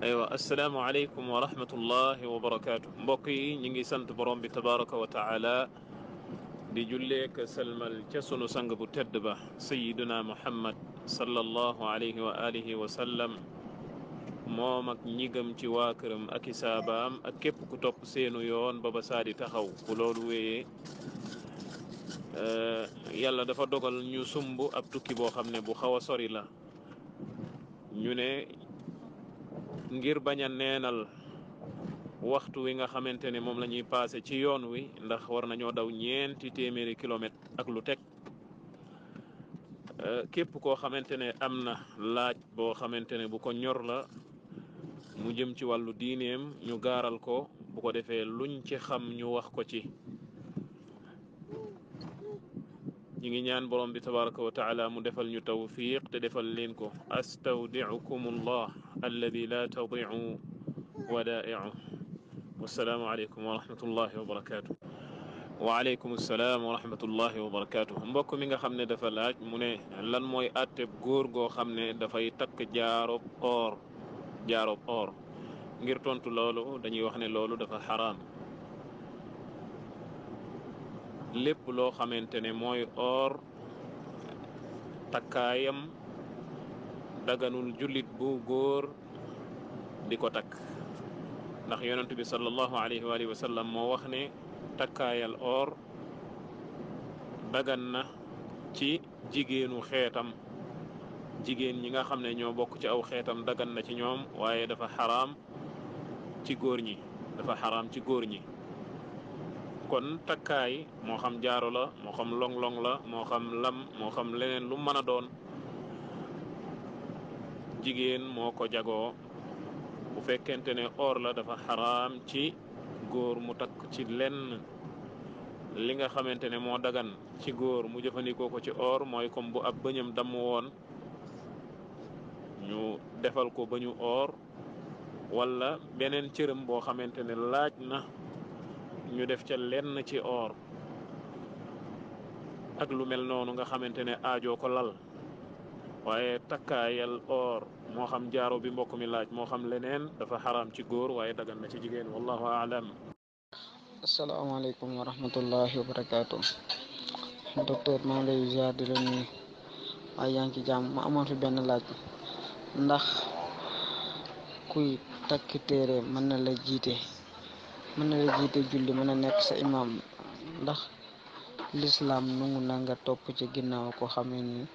aywa asalaamaaleykum wa rahmatullahi wa barakaatu mbokk yi ñu ngi sant borom bi tabaraka wa taala di julleek salmal ca sunu sang bu tedd ba sayiduna muhammad sallallahu alayhi wa alihi wa sallam moom ak ñi gëm ci waa këram ak i saabaam ak képp ku topp seenu yoon ba ba saadi taxaw bu loolu wéyee yàlla dafa dogal ñu sumb ab tukki boo xam ne bu xaw a sori la ñu ne ngir bañ a neenal waxtu wi nga xamante ne moom la ñuy passé ci yoon wi ndax war nañoo daw ñeenti téeméeri kilomètre ak lu teg képp koo xamante ne am na laaj boo xamante ne bu ko ñor la mu jëm ci wàllu diineem ñu gaaral ko bu ko defee luñ ci xam ñu wax ko ci ñi ngi ñaan borom bi tabaraka wa taala mu defal ñu tawfiq te defal leen ko astawdiukum allah alladi la tadiu wadaiu wassalaamu aleykum wa rahmatullahi wa barakatuh waaleykum salaam wa rahmatullahi wa barakatuh mbokk mi nga xam ne dafa laaj mu ne lan mooy àtteb góor goo xam ne dafay takk jaarob or ngir tontu loolu dañuy wax ne loolu dafa xaraam lépp loo xamante ne mooy or takkaayam daganul jullit bu góor di ko takk ndax yonent bi sallallahu alayhi wa alihi wa sallam moo wax ne takkaayal or dagan na ci jigéenu xeetam jigéen ñi nga xam ne ñoo bokk ci aw xeetam dagan na ci ñoom waaye dafa xaraam ci góor ñi kon takkaay moo xam jaaro la moo xam long-long la moo xam lam moo xam leneen lu mën a doon jigéen moo ko jagoo bu fekkente ne or la dafa xaraam ci góor mu takk ci lenn li nga xamante ne moo dagan ci góor mu jëfandikoo ko ci or mooy comme bu ab bëñam damm woon ñu defal ko bëñu or wala beneen cëram boo xamante ne laaj na ñu def ca lenn ci or ak lu mel noonu nga xamante ne aajoo ko lal waaye takkaayal or moo xam jaaro bi mbokk mi laaj moo xam leneen dafa xaraam ci góor waaye dagan na ci jigéen wallahu aalam. asalaamaaleykum wa rahmatullahi wa barakaatu docteur maa ngi lay ziar di la nuyu waaye yaa ngi ci jàmm ma amoon fi benn laaj ndax kuy takk téere mën na la jiite julli mën a nekk sa imam ndax lislaam nangu na nga topp ci ginnaaw ko xam ne ni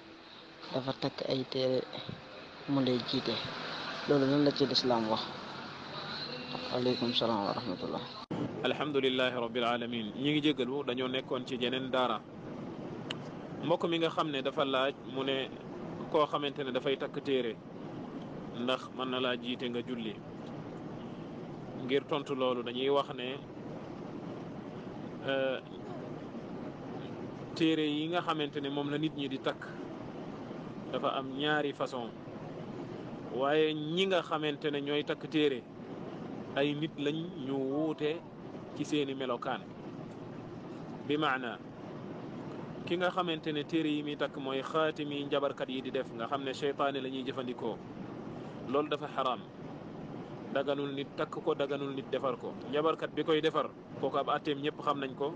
dafa takk ay téere mu lay jiite loolu lan la ci lislaam wax. aleykum salaam wa rahmatullah. alhamdulillahi rabbil alamin ñi ngi jégalu dañoo nekkoon ci jeneen daara mbokk mi nga xam ne dafa laaj mu ne koo xamante ne dafay takk téere ndax mën na laa jiite nga julli ngir tontu loolu dañuy wax ne téere yi nga xamante ne moom la nit ñi di takk dafa am ñaari façon waaye ñi nga xamante ne ñooy takk téere ay nit lañ ñu wuute ci seeni melokaan bi maana ki nga xamante ne téere yi muy takk mooy xaatimi njabarkat yi di def nga xam ne seytaane la ñuy jëfandikoo loolu dafa xaraam daganul nit takk ko daganul nit defar ko njabarkat bi koy defar kooku ab atteem ñëpp xam nañ ko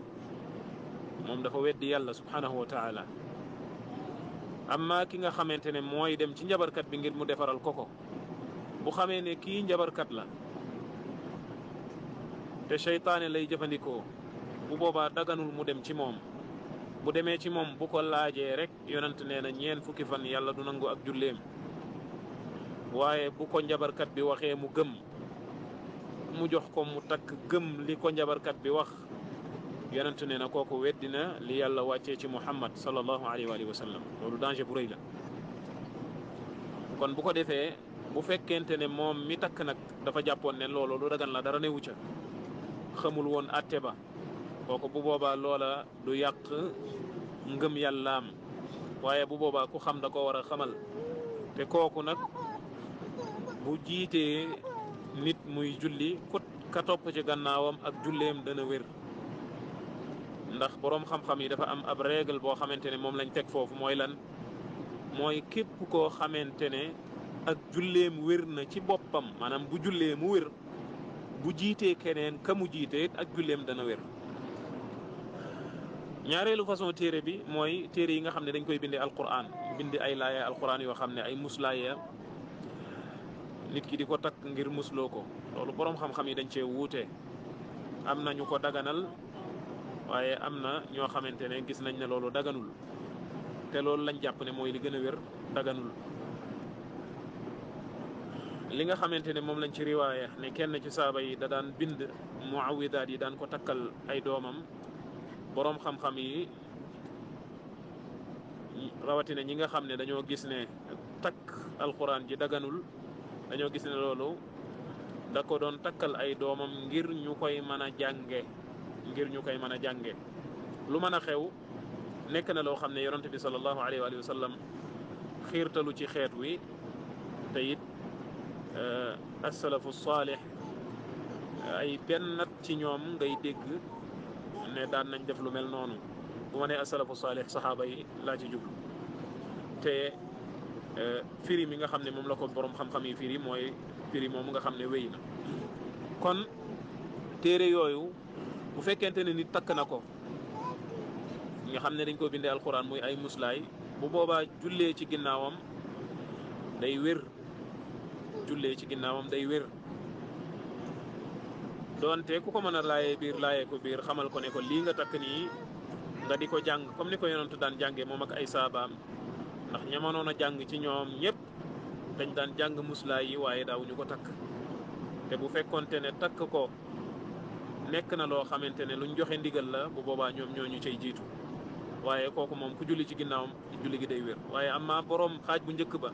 moom dafa weddi yàlla subhanahu wa taala amma ki nga xamante ne mooy dem ci njabarkat bi ngir mu defaral ko bu xamee ne kii njabarkat la te seytaane lay jëfandikoo bu boobaa daganul mu dem ci moom bu demee ci moom bu ko laajee rek yonent nee na 4 fukki fan yàlla du nangu ak julleem waaye bu ko njabarkat bi waxee mu gëm mu jox ko mu takk gëm li ko njabarkat bi wax yonent nee na kooku weddina li yàlla wàccee ci muhammad sallallahu alayhi wa sallam loolu danger bu rëy la kon bu ko defee bu fekkente ne moom mi takk nag dafa jàppoon ne loolu lu dagan la dara newu ca xamul woon atte ba kooku bu boobaa loola du yàq ngëm yàllaam waaye bu boobaa ku xam da ko war a xamal te kooku nag bu jiitee nit muy julli ka topp ci gannaawam ak julleem dana wér ndax boroom xam-xam yi dafa am ab règle boo xamante ne moom lañ teg foofu mooy lan mooy képp koo xamante ne ak julleem wér na ci boppam maanaam bu jullee mu wér bu jiitee keneen ka mu jiite ak julleem dana wér. ñaareelu façon téere bi mooy téere yi nga xam ne dañ koy bindee alquran bindi ay laaya alquran yoo xam ne ay muslaaya nit ki di ko takk ngir musloo ko loolu boroom xam-xam yi dañ cee wuute am na ñu ko daganal waaye am na ñoo xamante ne gis nañ ne loolu daganul te loolu lañ jàpp ne mooy li gën a wér daganul. li nga xamante ne moom lañ ci riwaaya ne kenn ci saaba yi da daan bind muawidaat yi daan ko takkal ay doomam boroom xam-xam yi rawatina ñi nga xam ne dañoo gis ne takk alquran ji daganul dañoo gis ne loolu da ko doon takkal ay doomam ngir ñu koy mën a jànge lu mën a xew nekk na loo xam ne yonent bi sallallahu alayhi wa sallam xiirtalu ci xeet wi te it asalafu saalih ay bennat ci ñoom ngay dégg ne daan nañ def lu mel noonu bu ma nee asalafu saalih saxaaba yi laa ci jublu te firi mi nga xam ne moom la ko borom xam-xam yi firi mooy firi moom nga xam ne wéy na. kon téere yooyu bu fekkente ne nit takk na ko nga xam ne dañ ko bindee alquran muy ay muslaay bu boobaa jullee ci ginnaawam day wér doonte ku ko mën a laayee ko biir xamal ko ne ko lii nga takk nii nga di ko jàng comme ni ko yonentu daan jàngee moom ak ay saabaam ndax ñamanoon a jàng ci ñoom ñëpp dañ daan jàng muslaay yi waaye daawuñu ko takk te bu fekkonte ne takk ko nekk na loo xamante ne luñ joxe ndigal la bu boobaa ñoom ñoo ñu cay jiitu waaye kooku moom ku julli ci ginnaawam julli gi day wér. waaye amma boroom xaaj bu njëkk ba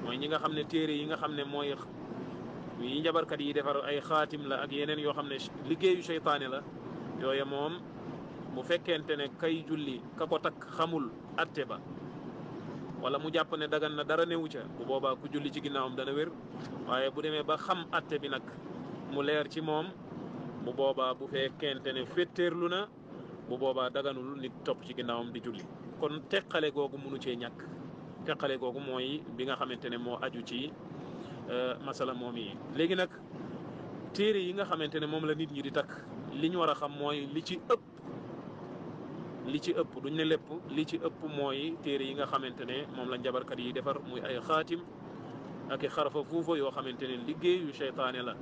mooy ñi nga xam ne téere yi nga xam ne mooy yi njabarkat yi defar ay xaatim la ak yeneen yoo xam ne liggéeyu seytaane la yooye moom bu fekkente ne kay julli ka ko takk xamul atte ba wala mu jàpp ne dagan na dara newu ca bu boobaa ku julli ci ginnaawam dana wér. waaye bu demee ba xam atte bi nag mu leer ci moom bu boobaa bu fekkente ne féttéerlu na bu boobaa daganul nit topp ci ginnaawam di julli. kon teqale googu munu cee ñàkk teqale googu mooy bi nga xamante ne moo aju ci masala moom yi. léegi nag téere yi nga xamante ne moom la nit ñi di takk li ñu war a xam mooy li ci ëpp duñ ne lépp li ci ëpp mooy téere yi nga xamante ne moom la njabarkat yi defar muy ay xaatim ak i xarfa fuufa yoo xamante ne liggéeyu seytaane la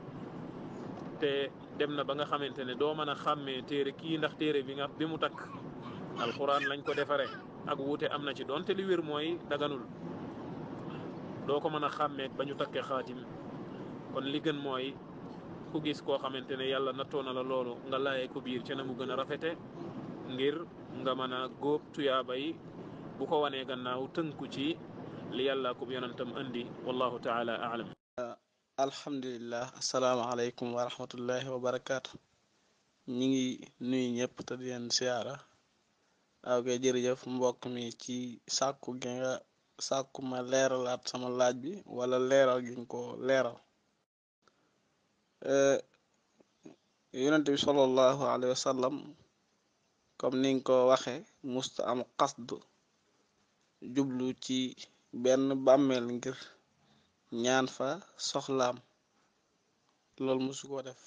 te dem na ba nga xamante ne doo mën a xàmmee téere kii ndax téere bi mu takk alquran lañ ko defare ak wuute am na ci doonte li wér mooy daganul doo ko mën a xàmmeek ba ñu takkee xaatim. kon li gën mooy ku gis koo xamante ne yàlla nattoo na la loolu nga laayee ko biir ca na mu gën a rafete ngir nga mën a góob tuyaaba yi bu ko wanee gannaaw tënku ci li yàlla ko yonentam indi wallahu taala aalam. alhamdulilah asalaamaaleykum wa rahmatullahi wa barakaatu. ñi ngi nuyu ñëpp te di leen siyaara. waaw kay jërëjëf mbokk mi ci sàkku gi nga sàkku ma leeralaat sama laaj bi wala leeral gi nga ko leeral. yonent bi sallallahu alayhi wa sallam comme ni nga ko waxe musta am xasdu jublu ci benn bàmmeel ngir ñaan fa soxlaam loolu musu ko def.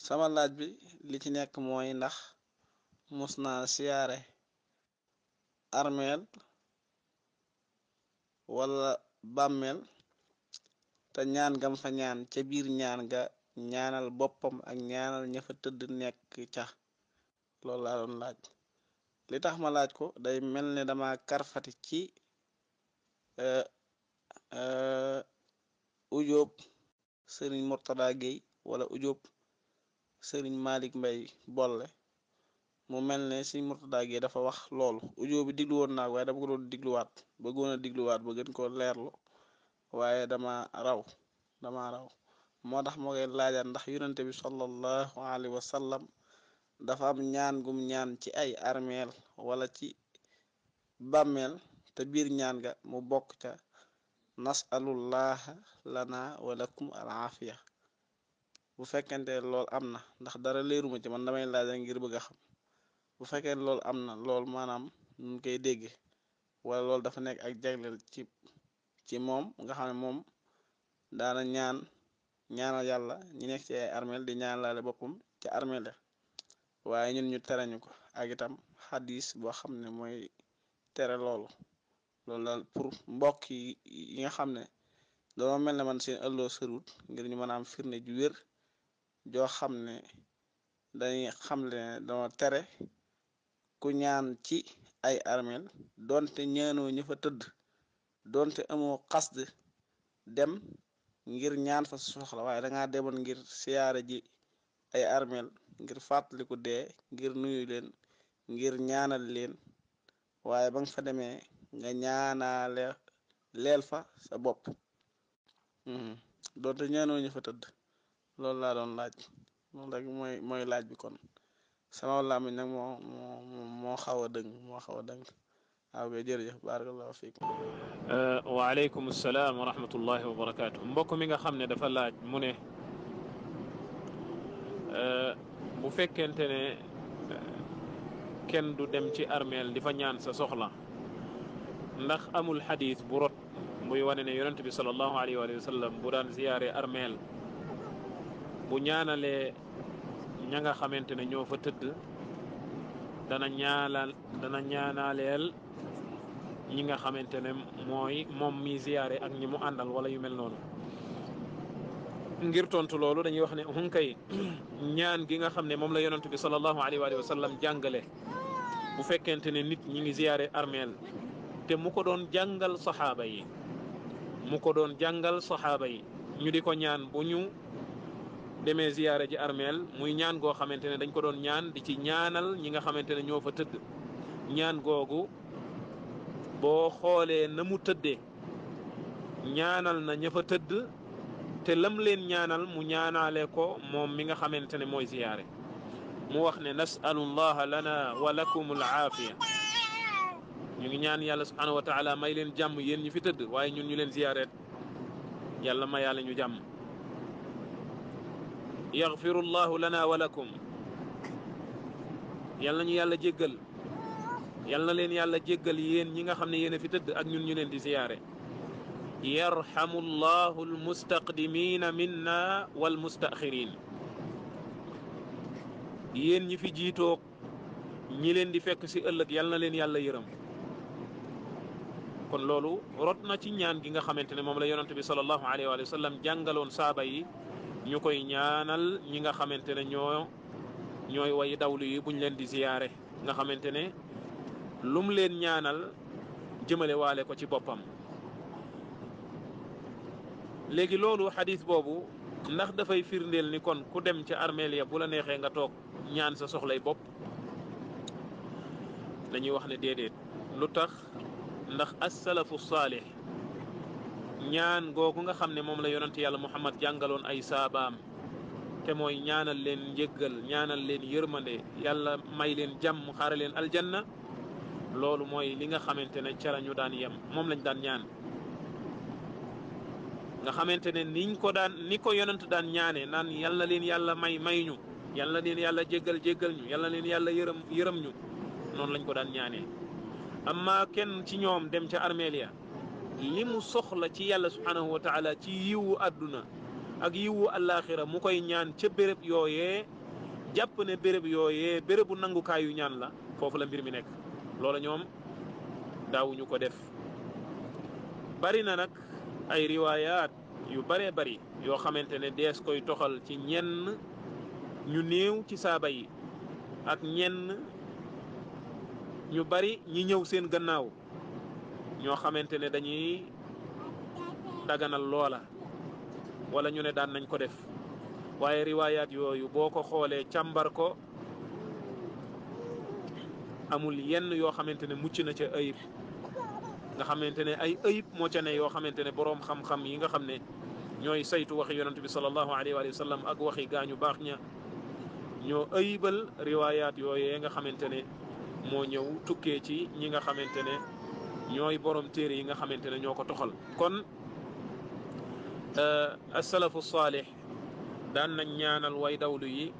sama laaj bi li ci nekk mooy ndax mus naa siyaare armeel wala bàmmeel te ñaan gam fa ñaan ca biir ñaan ga ñaanal boppam ak ñaanal ña fa tëdd nekk ca loolu laa doon laaj. li tax ma laaj ko day mel ne dama karfati ci ujóob sëriñ Murtada Gueye wala ujóob sëriñ Malick Mbay bolle mu mel ne sëriñ Murtada Gueye dafa wax loolu ujóob bi diglu woon naa ko waaye dama ko doon digluwaat bëggoon a digluwaat ba gën ko leerlu waaye dama raw moo tax moo koy laajaat ndax yonente bi sallallahu alayhi wa sallam dafa am ñaan gum ñaan ci ay armeel wala ci bàmmeel te biir ñaan ga mu bokk ca nasalullaha lana wa lakum al aafiya. bu fekkente loolu am na ndax dara leeruma ci man damay laaja ngir bëgg a xam bu fekkee loolu am na loolu maanaam nun koy dégge wala loolu dafa nekk ak jagleel ci ci moom nga xam ne moom daana ñaanal yàlla ñi nekk ci ay armeel di ñaanalaale boppam ci armeel waaye ñun ñu tere ñu ko ak itam xadis boo xam ne mooy tere loolu daal pour mbokk yi nga xam ne dañoo mel ne man seen ëlloo sërut ngir ñu mën a am firnde ju wér joo xam ne dañuy xam ne dañoo tere ku ñaan ci ay armeel donte ñaanoo ña fa tëdd donte amoo xasd dem ngir ñaan fa soxla waaye dangaa demoon ngir siyaare ji ay armeel ngir fàttaliku dee ngir nuyu leen ngir ñaanal leen waaye ba nga fa demee nga ñaanaale leel fa sa bopp donte ñaanoo ñu fa tëdd loolu laa doon laaj loolu rek mooy laaj bi kon sama làmmiñ nag moo xaw a dëng waaw kay jërëjëf barakallahu fiik waaleykum salaam wa rahmatullahi wa barakaatu. mbokk mi nga xam ne dafa laaj mu ne bu fekkente ne kenn du dem ci armeel di fa ñaan sa soxla ndax amul xadis bu rot buy wane ne yonent bi sallallahu alayhi wa sallam bu daan ziyaare armeel bu ñaanalee ña nga xamante ne ñoo fa tëdd dana ñaanaleel ñi nga xamante ne mooy moom mi ziyaare ak ñi mu àndal wala yu mel noonu. ngir tontu loolu dañuy wax ne kay ñaan gi nga xam ne moom la yonent bi sallallahu alayhi wa sallam jàngale bu fekkente ne nit ñi ngi ziyaare armeel te mu ko doon jàngal saxaaba yi ñu di ko ñaan bu ñu demee ziyaare ji armeel muy ñaan goo xamante ne dañ ko doon ñaan di ci ñaanal ñi nga xamante ne ñoo fa tëdd ñaan googu boo xoolee na mu tëddee ñaanal na ña fa tëdd te lam leen ñaanal mu ñaanaale ko moom mi nga xamante ne mooy ziyaare mu wax ne nasalullaha lana wa lakum al aafiya ñu ngi ñaan yàlla subhanahu wa taala may leen jàmm yéen ñi fi tëdd waaye ñun ñu leen ziyaareet yàlla ma yàlla ñu jàmm yaxfirullahu lana wa lakum yàlla ñu yàlla jéggal yàlla na leen yàlla jéggal yéen ñi nga xam ne yéen a fi tëdd ak ñun ñu leen di ziyaare yarhamu llahu almustaqdimina minna walmustaxirin yéen ñi fi jiitoog ñi leen di fekk ci ëllëg yàlla na leen yàlla yërëm kon loolu rot na ci ñaan gi nga xamante ne moom la yonent bi sallallahu alayhi wa sallam jàngaloon saaba yi ñu koy ñaanal ñi nga xamante ne ñooy way dawlu yi buñ leen di ziyaare nga xamante ne lum leen ñaanal jëmale waale ko ci boppam. léegi loolu xadis boobu ndax dafay firndeel ni kon ku dem ca armeel ya bu la neexee nga toog ñaan sa soxlay bopp dañuy wax ne déedéet. lu tax ndax as-salafu saalih ñaan googu nga xam ne moom la yonent yàlla Muhammad jàngaloon ay saabaam te mooy ñaanal leen njëggal ñaanal leen yërmande yàlla may leen jàmm xaare leen aljanna loolu mooy li nga xamante ne ca la ñu daan yem moom lañ daan ñaan nga xamante ne ni ko yonent daan ñaane naan yal na leen yàlla may ñu yal na leen yàlla jéggal ñu yal na leen yàlla yërëm ñu noonu lañ ko daan ñaanee. amma kenn ci ñoom dem ca armeel ya li mu soxla ci yàlla subhanahu wa taala ci yiwu àdduna ak yiwu àllaaxira mu koy ñaan ca béréb yooyee jàpp ne béréb yooyee bérébu nangukaayu ñaan la foofu la mbir mi nekk loola ñoom daawuñu ko def. bari na nag ay riwaayaat yu baree bari yoo xamante ne dees koy toxal ci ñenn ñu néew ci saaba yi ak ñenn ñu bari ñi ñëw seen gannaaw ñoo xamante ne dañuy daganal loola wala ñu ne daan nañ ko def waaye riwaayaat yooyu boo ko xoolee càmbar ko amul yenn yoo xamante ne mucc na ca ayib nga xamante ne ay ayib moo ca ne yoo xamante ne boroom xam-xam yi nga xam ne ñooy saytu waxi yonent bi sallallahu alayhi wa sallam ak waxi gaañu baax ña ñoo ayibal riwaayaat yooyee nga xamante ne moo ñëw tukkee ci ñi nga xamante ne ñooy borom téere yi nga xamante ne ñoo ko toxal. kon as-salafu saalih daan nañ ñaanal way dawlu yi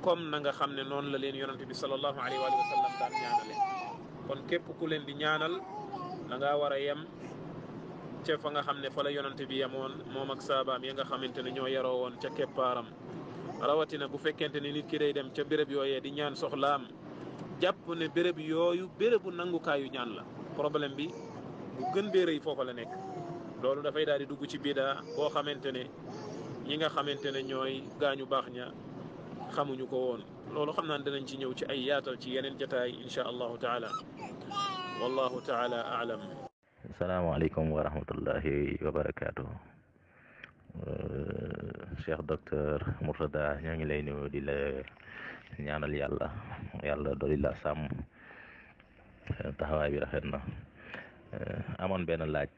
comme na nga xam ne noonu la leen yonent bi sallallahu alayhi wa sallam daan ñaanale kon képp ku leen di ñaanal da ngaa war a yem ca fa nga xam ne fa la yonante bi yamoon moom ak saabaam ya nga xamante ne ñoo yaroo woon ca keppaaram rawatina bu fekkente ne nit ki day dem ca béréb yooyee di ñaan soxlaam jàpp ne béréb yooyu bérébu nangukaayu ñaan la problème bi bu gën bee rëy foofa la nekk loolu dafay daal di dugg ci bidaa boo xamante ne ñi nga xamante ne ñooy gaañu baax ña xamuñu ko woon loolu xam naa dinañ ci ñëw ci ay yaatal ci yeneen jataay insha allahu taala wallahu taala aalam. asalaamaaleykum wa rahmatullahi wa barakaatu. Cheikh docteur Mourtada ñoo ngi lay nuyu di la ñaanal yàlla dolli la sàmm taxawaay bi rafet na. Amoon benn laaj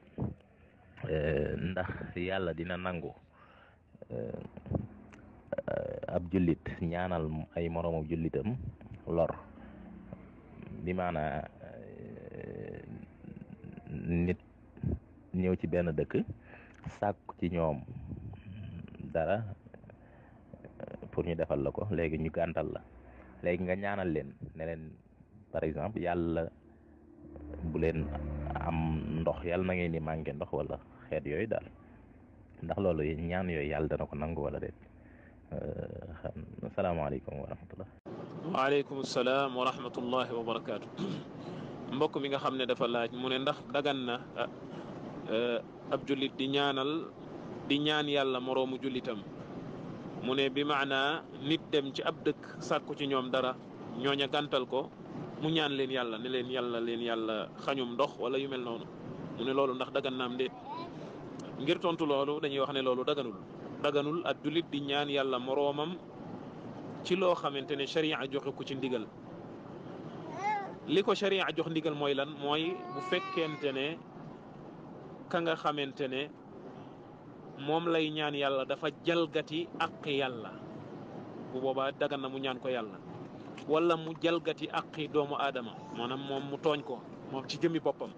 ndax yàlla dina nangu ab jullit ñaanal ay moroomu jullitam lor bi maanaa nit ñëw ci benn dëkk sàkku ci ñoom dara pour ñu defal la ko léegi ñu gàntal la léegi nga ñaanal leen ne leen par exemple yàlla bu leen am ndox yàlla na ngeen di manqué ndox wala xeet yooyu daal ndax loolu ñaan yooyu yàlla dana ko nangu wala déet. asalaamaaleykum wa rahmatullah. waaleykum salaam wa rahmatullahi wa barakaatu. mbokk mi nga xam ne dafa laaj mu ne ndax dagan na ab jullit di ñaan yàlla moroomu jullitam mu ne bi maanaa nit dem ci ab dëkk sàkku ci ñoom dara ñooña gàntal ko mu ñaan leen yàlla ne leen yàlla xañum ndox wala yu mel noonu mu ne loolu ndax dagan naam déet ngir tontu loolu dañuy wax ne loolu daganul ab jullit di ñaan yàlla moroomam ci loo xamante ne sharia joxe ko ci ndigal li ko sharia jox ndigal mooy lan mooy bu fekkente ne ka nga xamante ne moom lay ñaan yàlla dafa jalgati aqi yàlla bu boobaa dagan na mu ñaan ko yàlla wala mu jalgati aqi doomu aadama maanaam moom mu tooñ ko moom ci jëmmi boppam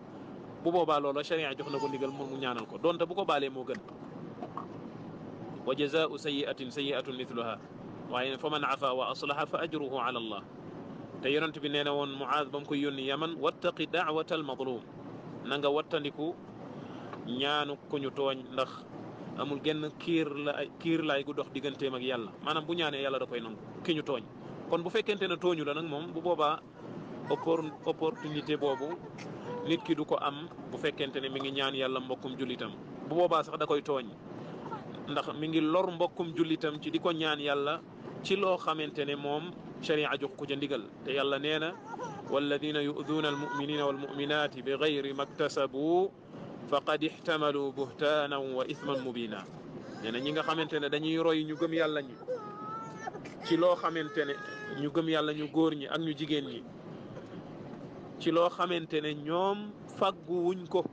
bu boobaa loola sharia jox na ko ndigal mu ñaanal ko donte bu ko baalee moo gën wa jazaau sayi'atun mithluha waaye fa man afa wa aslaha fa ajruhu ala allah te yonent bi nee na woon Muaaz ba mu koy yónni Yaman wattaqi daawata al madlum na nga wattandiku ñaanu ku ñu tooñ ndax amul genn kiir laay gu dox digganteem ak yàlla maanaam bu ñaanee yàlla da koy nangu ki ñu tooñ kon bu fekkente ne tooñu la nag moom bu boobaa opportunité boobu nit ki du ko am bu fekkente ne mi ngi ñaan yàlla mbokkum jullitam bu boobaa sax da koy tooñ ndax mi ngi lor mbokkum jullitam ci di ko ñaan yàlla ci loo xamante ne moom sharia jox ko ca ndigal te yàlla nee na walladina yu'duuna almuminina walmuminati bi gayri maktasabu faqad ixtamalu buhtaanan wa ithman mubina nee na ñi nga xamante ne dañuy roy ñu gëm yàlla ñi ci loo xamante ne ñu gëm yàlla ñu góor ñi ak ñu jigéen ñi ci loo xamante ne ñoom fagguwuñ ko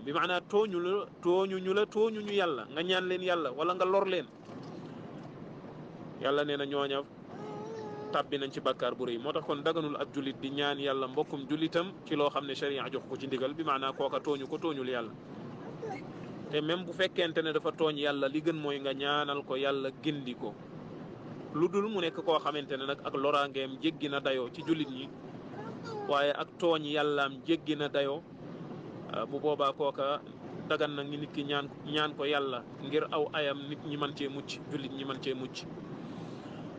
bi maanaa tooñuñu yàlla nga ñaan leen yàlla wala nga lor leen yàlla nee na ñooña tàbbi nañ ci bàkkaar bu rëy moo tax kon daganul ab jullit di ñaan yàlla mbokkum jullitam ci loo xam ne sharia jox ko ci ndigal bi maanaa kooka tooñul yàlla te même bu fekkente ne dafa tooñ yàlla li gën mooy nga ñaanal ko yàlla gindi ko lu dul mu nekk koo xamante ne nag ak loraangeem jéggi na dayoo ci jullit ñi waaye ak tooñ yàllaam jéggi na dayoo bu boobaa kooka dagan na nit ki ñaan ko yàlla ngir aw ayam nit ñi mën cee mucc jullit ñi mën cee mucc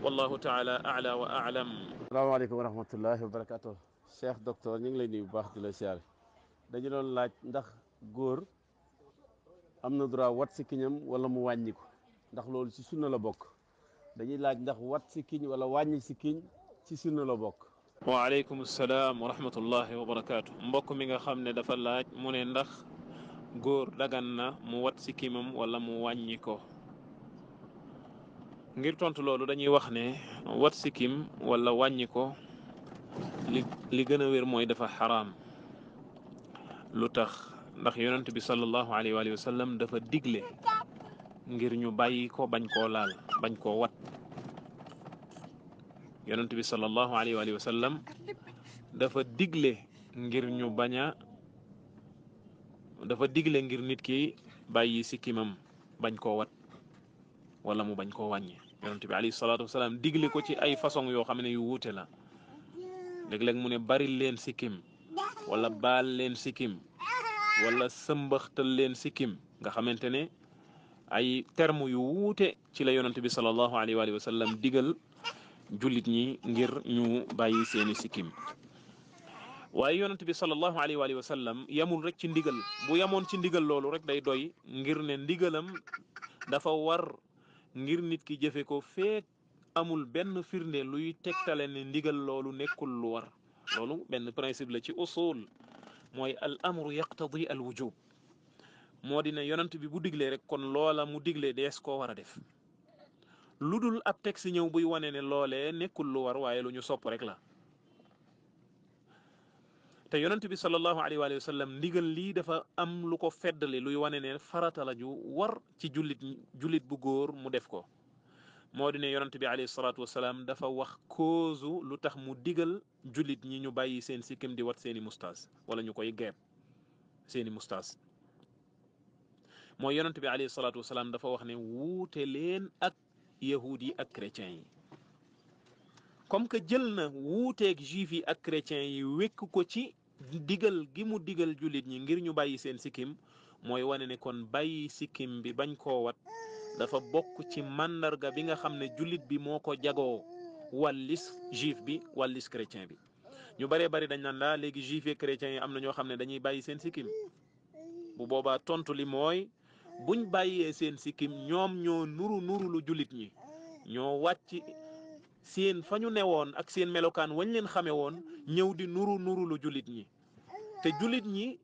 wallahu taala a'la wa a'lam. salaamaaleykum wa rahmatullahi wa barakatuh. Cheikh docteur ñu ngi lay nuyu bu baax di la siyaare dañu doon laaj ndax góor am na droit wat sikkiñam wala mu wàññi ko ndax loolu ci sunna la bokk dañuy laaj ndax wat sikkiñ wala wàññi sikkiñ ci sunna la bokk. waaleykum salaam wa rahmatullahi wa barakaatu. mbokk mi nga xam ne dafa laaj mu ne ndax góor dagan na mu wat sikkimam wala mu wàññi ko ngir tontu loolu dañuy wax ne wat sikkim wala wàññi ko li gën a wér mooy dafa xaraam lu tax ndax yonent bi sallallahu alayhi wa sallam dafa digle ngir ñu bàyyi ko bañ koo laal bañ koo wat yonent bi sallallahu alayhi wa sallam dafa digle ngir ñu dafa digle ngir nit ki bàyyi sikkimam bañ koo wat wala mu bañ koo wàññi yonent bi alayhi salaatu wasalaam digle ko ci ay façon yoo xam ne yu wuute la léeg-léeg mu ne bari leen sikkim wala baal leen sikkim wala sëmbaxtal leen sikkim nga xamante ne ay terme yu wuute ci la yonent bi sallallahu alayhi wa sallam digal jullit ñi ngir ñu bàyyi seeni sikkim waaye yonent bi sallallahu alayhi wa sallam yamul rek ci ndigal bu yamoon ci ndigal loolu rek day doy ngir ne ndigalam dafa war ngir nit ki jëfe ko feek amul benn firnde luy tegtale ne ndigal loolu nekkul lu war loolu benn principe la ci usul mooy al amru yaqtadi al wujub moo di ne yonent bi bu diglee rek kon loola mu diglee dees koo war a def lu dul ab texte ñëw buy wane ne loolee nekkul lu war waaye lu ñu sopp rek la te yonent bi sallallahu alayhi wa sallam ndigal lii dafa am lu ko feddali luy wane ne farata la ju war ci jullit bu góor mu def ko moo di ne yonent bi alayhi salaatu wasalaam dafa wax cause lu tax mu digal jullit ñi ñu bàyyi seen sikkim di wat seeni mustaas wala ñu koy geeb seeni mustaas mooy yonent bi alayhi salaatu wasalaam dafa wax ne wuute leen ak yahuud yi ak chrétiens yi comme que jël na wuuteeg juif yi ak chrétiens yi wékk ko ci digal gi mu digal jullit ñi ngir ñu bàyyi seen sikkim mooy wane ne kon bàyyi sikkim bi bañ koo wat dafa bokk ci màndarga bi nga xam ne jullit bi moo ko jagoo wàllis juif bi wàllis chrétien bi ñu bëree bëri dañ naan laa léegi juif yi chrétiens yi am na ñoo xam ne dañuy bàyyi seen sikkim bu boobaa tontu li mooy buñ bàyyee seen sikkim ñoom ñoo nuru lu jullit ñi ñoo wàcc seen fa ñu newoon ak seen melokaan wañ leen xame woon ñëw di nuru lu jullit ñi te jullit ñi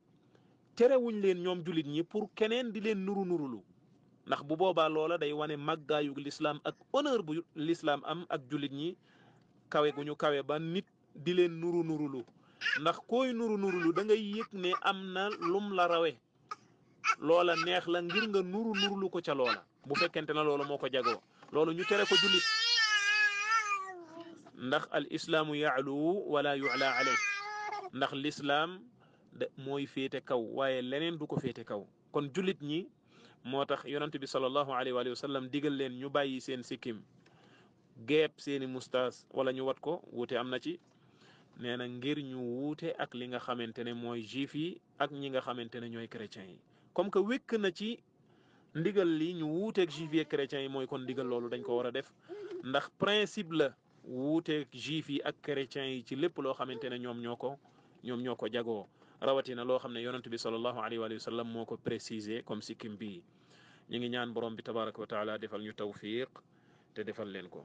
terewuñ leen ñoom jullit ñi pour keneen di leen nurulu ndax bu boobaa loola day wane màggaayu lislaam ak honneur bu lislaam am ak jullit ñi kawe gu ñu kawe ba nit di leen nurulu ndax koy nurulu da ngay yëg ne am na lum la rawe loola neex la ngir nga nurulu ko ca loola bu fekkente na loola moo ko jagoo loolu ñu tere ko jullit ndax al islaamu ya'lu wala yu'la alayh ndax lislaam mooy féete kaw waaye leneen du ko féete kaw kon jullit ñi moo tax yonent bi sallallahu alayhi wa sallam digal leen ñu bàyyi seen sikkim geeb seeni mustaas wala ñu wat ko wuute am na ci nee na ngir ñu wuute ak li nga xamante ne mooy juif yi ak ñi nga xamante ne ñooy chrétiens yi comme que wékk na ci ndigal li ñu wuuteeg juif yi ak chrétiens yi mooy kon ndigal loolu dañ ko war a def ndax principe la wuuteeg juif yi ak chrétiens yi ci lépp loo xamante ne ñoom ñoo ko jagoo rawatina loo xam ne yonent bi sallallahu alayhi wa sallam moo ko préciser comme sikkim bii ñu ngi ñaan borom bi tabaraka wa taala defal ñu tawfiq te defal leen ko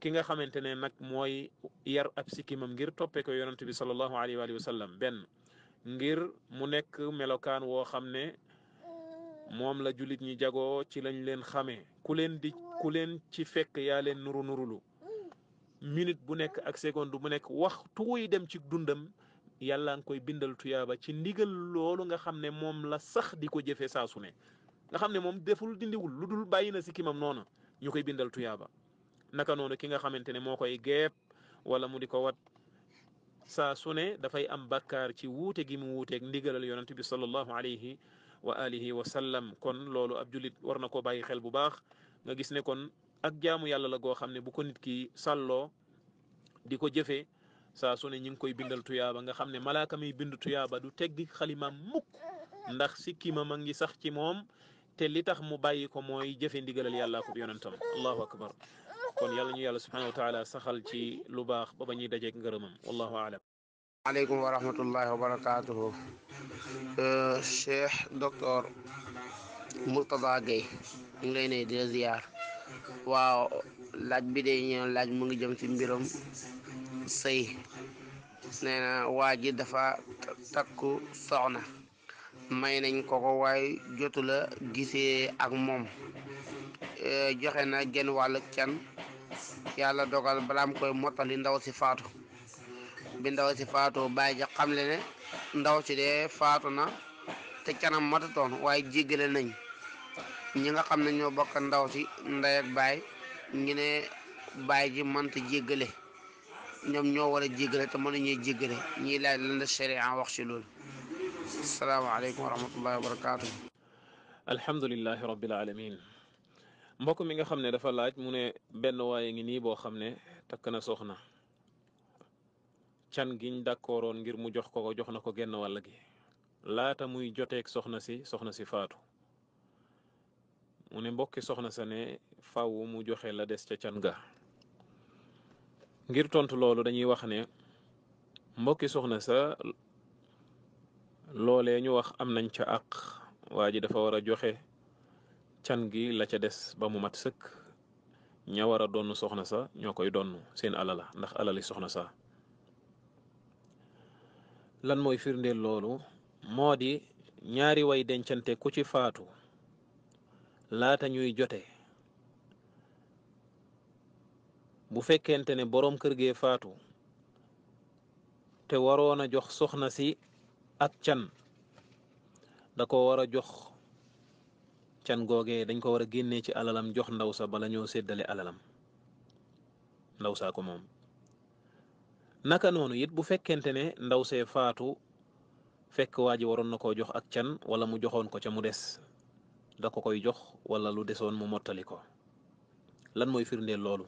ki nga xamante ne nag mooy yar ab sikkimam ngir toppee ko yonent bi sallallahu alayhi wa sallam benn ngir mu nekk melokaan woo xam ne moom la jullit ñi jagoo ci lañ leen xamee ku leen ci fekk yaa leen nurulu minute bu nekk ak seconde bu nekk waxtu wuy dem ci dundam yàlla nga koy bindal tuyaaba ci ndigal loolu nga xam ne moom la sax di ko jëfee saa su ne nga xam ne moom deful dindiwul lu dul bàyyi na sikkimam noonu ñu koy bindal tuyaaba naka noonu ki nga xamante ne moo koy geeb wala mu di ko wat saa su ne dafay am bakkaar ci wuute gi mu wuuteeg ndigalal yonent bi sallallahu alayhi wa alihi wa sallam kon loolu ab julit war na ko bàyyi xel bu baax nga gis ne kon ak jaamu yàlla la goo xam ne bu ko nit ki sàlloo di ko jëfee saa su ne ñu ngi koy bindal tuyaaba nga xam ne malaaka mi bind tuyaaba du teggi xalimaam mukk ndax sikkima ma ngi sax ci moom te li tax mu bàyyi ko mooy jëfe ndigalal yàlla ko yonentam allahu akbar kon yàlla ñu yàlla subhanahu wa taala saxal ci lu baax ba ba ñuy dajeeg ngërëmam wallahu aalam aleykum wa rahmatullahi wa barakatuhu cheikh docteur Mourtada Gueye ñu ngi lay nuyu di la ziyaar waaw laaj bi de ñëw laaj mu ngi jëm ci mbiram sëy nee na waa ji dafa takku soxna may nañ ko ko waaye jotu la gisee ak moom joxe na genn wàllu can yàlla dogal balaam koy mottali ndaw si faatu bi ndaw si faatu bàyyi ja xamle ne ndaw si de faatu na te canam matatoon waaye jéggale nañ ñi nga xam ne ñoo bokk ndaw si ndey ak baay ñu ne baay ji mënta jéggale ñoom ñoo war a jéggale te mënuñuy jéggale ñii laaj lan la sharia wax ci loolu asalaamaaleykum wa rahmatullahi wa barakaatu. alhamdulilahi rabbil alamin mbokk mi nga xam ne dafa laaj mu ne benn waaye ngi nii boo xam ne takk na soxna can giñ d'accordoon ngir mu jox ko jox na ko genn wàll gi laata muy joteeg soxna si faatu mu ne mbokki soxna sa ne faw mu joxe la des ca can ga. ngir tontu loolu dañuy wax ne mbokki soxna sa loolee ñu wax am nañ ca àq. waa ji dafa war a joxe can gi la ca des ba mu mat sëkk. ña war a donn soxna sa ñoo koy donn seen alala ndax alali soxna sa. lan mooy firndeel loolu moo di ñaari way dencante ku ci faatu laata ñuy jote bu fekkente ne boroom kër gee faatu te waroon a jox soxna si ak can da ko war a jox can googee dañ ko war a génnee ci alalam jox ndaw sa bala ñoo séddale alalam ndaw saa ko moom. naka noonu it bu fekkente ne ndaw see faatu fekk waa ji waroon na koo jox ak can wala mu joxoon ko ca mu des da ko koy jox wala lu desoon mu mottali ko. lan mooy firndeel loolu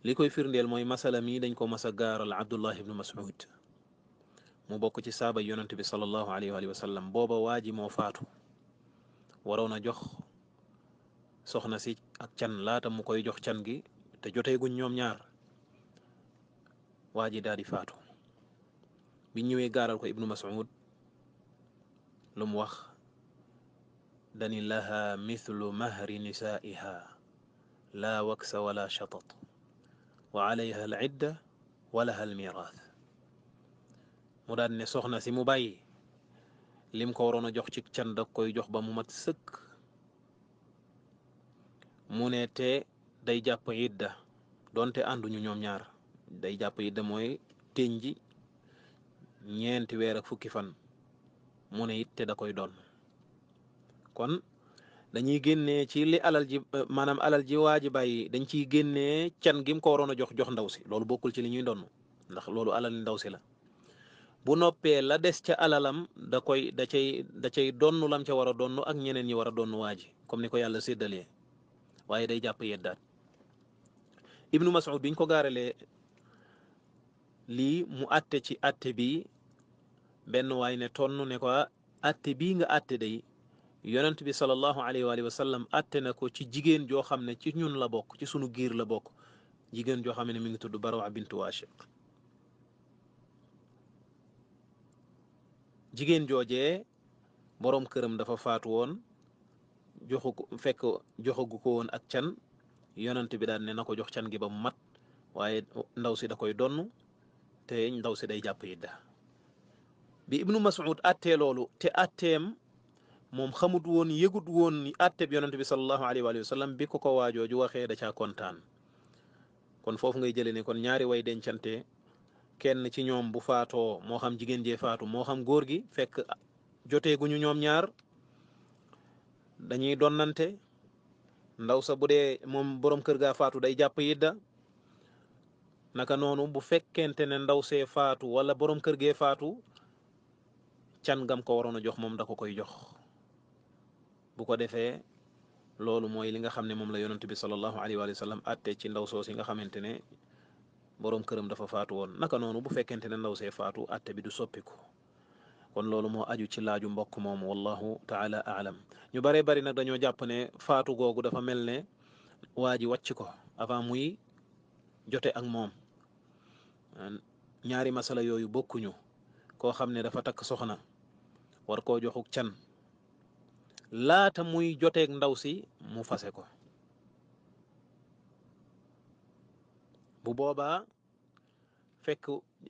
li koy firndeel mooy masala mi dañ ko mas a gaaral Abdullah ibnu Mas'ud mu bokk ci saaba yonent bi sallallahu alayhi wa sallam. booba waa ji moo faatu waroon a jox soxna si ak can laata mu koy jox can gi te joteeguñ ñoom ñaar waa ji daal di faatu. bi ñëwee gaaral ko ibnu Mas'ud lu mu wax dani laha mithlu mahri nisaiha la waksa wala shatat wa alayha al idda wa laha al mirath. mu daan ne soxna si mu bàyyi lim ko waroon a jox ci can da koy jox ba mu mat sëkk. mu ne te day jàpp idda donte ànduñu ñoom ñaar day jàpp idda mooy tenji ñeenti weer ak fukki fan. mu ne it te da koy doon. kon dañuy génnee ci li alal ji maanaam alal ji waa ji bàyyi dañ ciy génnee can gim ko waroon a jox ndaw si. loolu bokkul ci li ñuy donn ndax loolu alal ndaw si la. bu noppee la des ca alalam da cay donn lam ca war a donn ak ñeneen ñi war a donn waa ji comme ni ko yàlla séddalee waaye day jàpp yeddaat. ibnu Mas'ud biñ ko gaaralee lii mu atte ci atte bi benn waay ne tonn ne ko atte bii nga atte day yonent bi sallallahu alayhi wa sallam atte na ko ci jigéen joo xam ne ci ñun la bokk ci sunu giir la bokk. jigéen joo xam ne mi ngi tudd Barwa bintu Washiq. jigéen joojee boroom këram dafa faatu woon joxagu ko woon ak can yonent bi daan ne na ko jox can gi ba mu mat waaye ndaw si da koy donn te ndaw si day jàpp yidda. bi ibnu Mas'ud attee loolu te atteem moom xamut woon yëgut woon ni atte bi yonent bi sallallahu alayhi wa sallam bi ko waajooju waxee da caa kontaan. kon foofu ngay jëlee ne kon ñaari way dencante kenn ci ñoom bu faatoo moo xam jigéen jee faatu moo xam góor gi fekk joteeguñu ñoom ñaar dañuy donnante. ndaw sa bu dee moom boroom kër gaa faatu day jàpp yidda. naka noonu bu fekkente ne ndaw see faatu wala boroom kër gee faatu can gam ko waroon a jox moom da ko koy jox. bu ko defee loolu mooy li nga xam ne moom la yonent bi sallallahu alayhi wa sallam atte ci ndaw soos yi nga xamante ne boroom këram dafa faatu woon. naka noonu bu fekkente ne ndaw see faatu atte bi du soppiku. kon loolu moo aju ci laaju mbokk moom wallahu taala aalam. ñu bare bari nag dañoo jàpp ne faatu googu dafa mel ne waa ji wàcc ko avant muy jote ak moom. ñaari masala yooyu bokkuñu. koo xam ne dafa takk soxna war koo joxuk can laata muy joteeg ndaw si mu fase ko bu boobaa fekk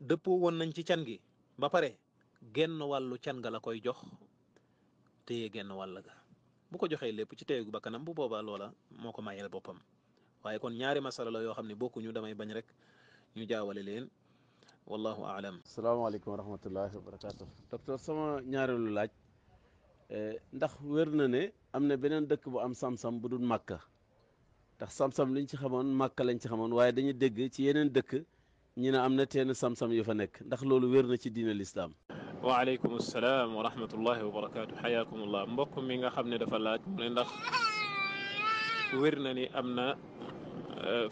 dëppoo woon nañ ci can gi ba pare genn wàllu can ga la koy jox téye genn wàll ga. bu ko joxee lépp ci téyegu bakkanam bu boobaa loola moo ko mayel boppam. waaye kon ñaari masala la yoo xam ne bokkuñu damay bañ rek ñu jaawale leen wallahu aalam. salaamaaleykum wa rahmatullahi wa barakaatu. docteur sama ñaareelu laaj ndax wér na ne am na beneen dëkk bu am sam-sam bu dul màkka ndax sam-sam liñ ci xamoon màkka lañ ci xamoon waaye dañuy dégg ci yeneen dëkk ñi ne am na teen sam-sam yu fa nekk ndax loolu wér na ci diine lislaam. waaleykum salaam wa rahmatullahi wa barakaatu. xayaakumullah mbokk mi nga xam ne dafa laaj mu ne ndax wér na ni am na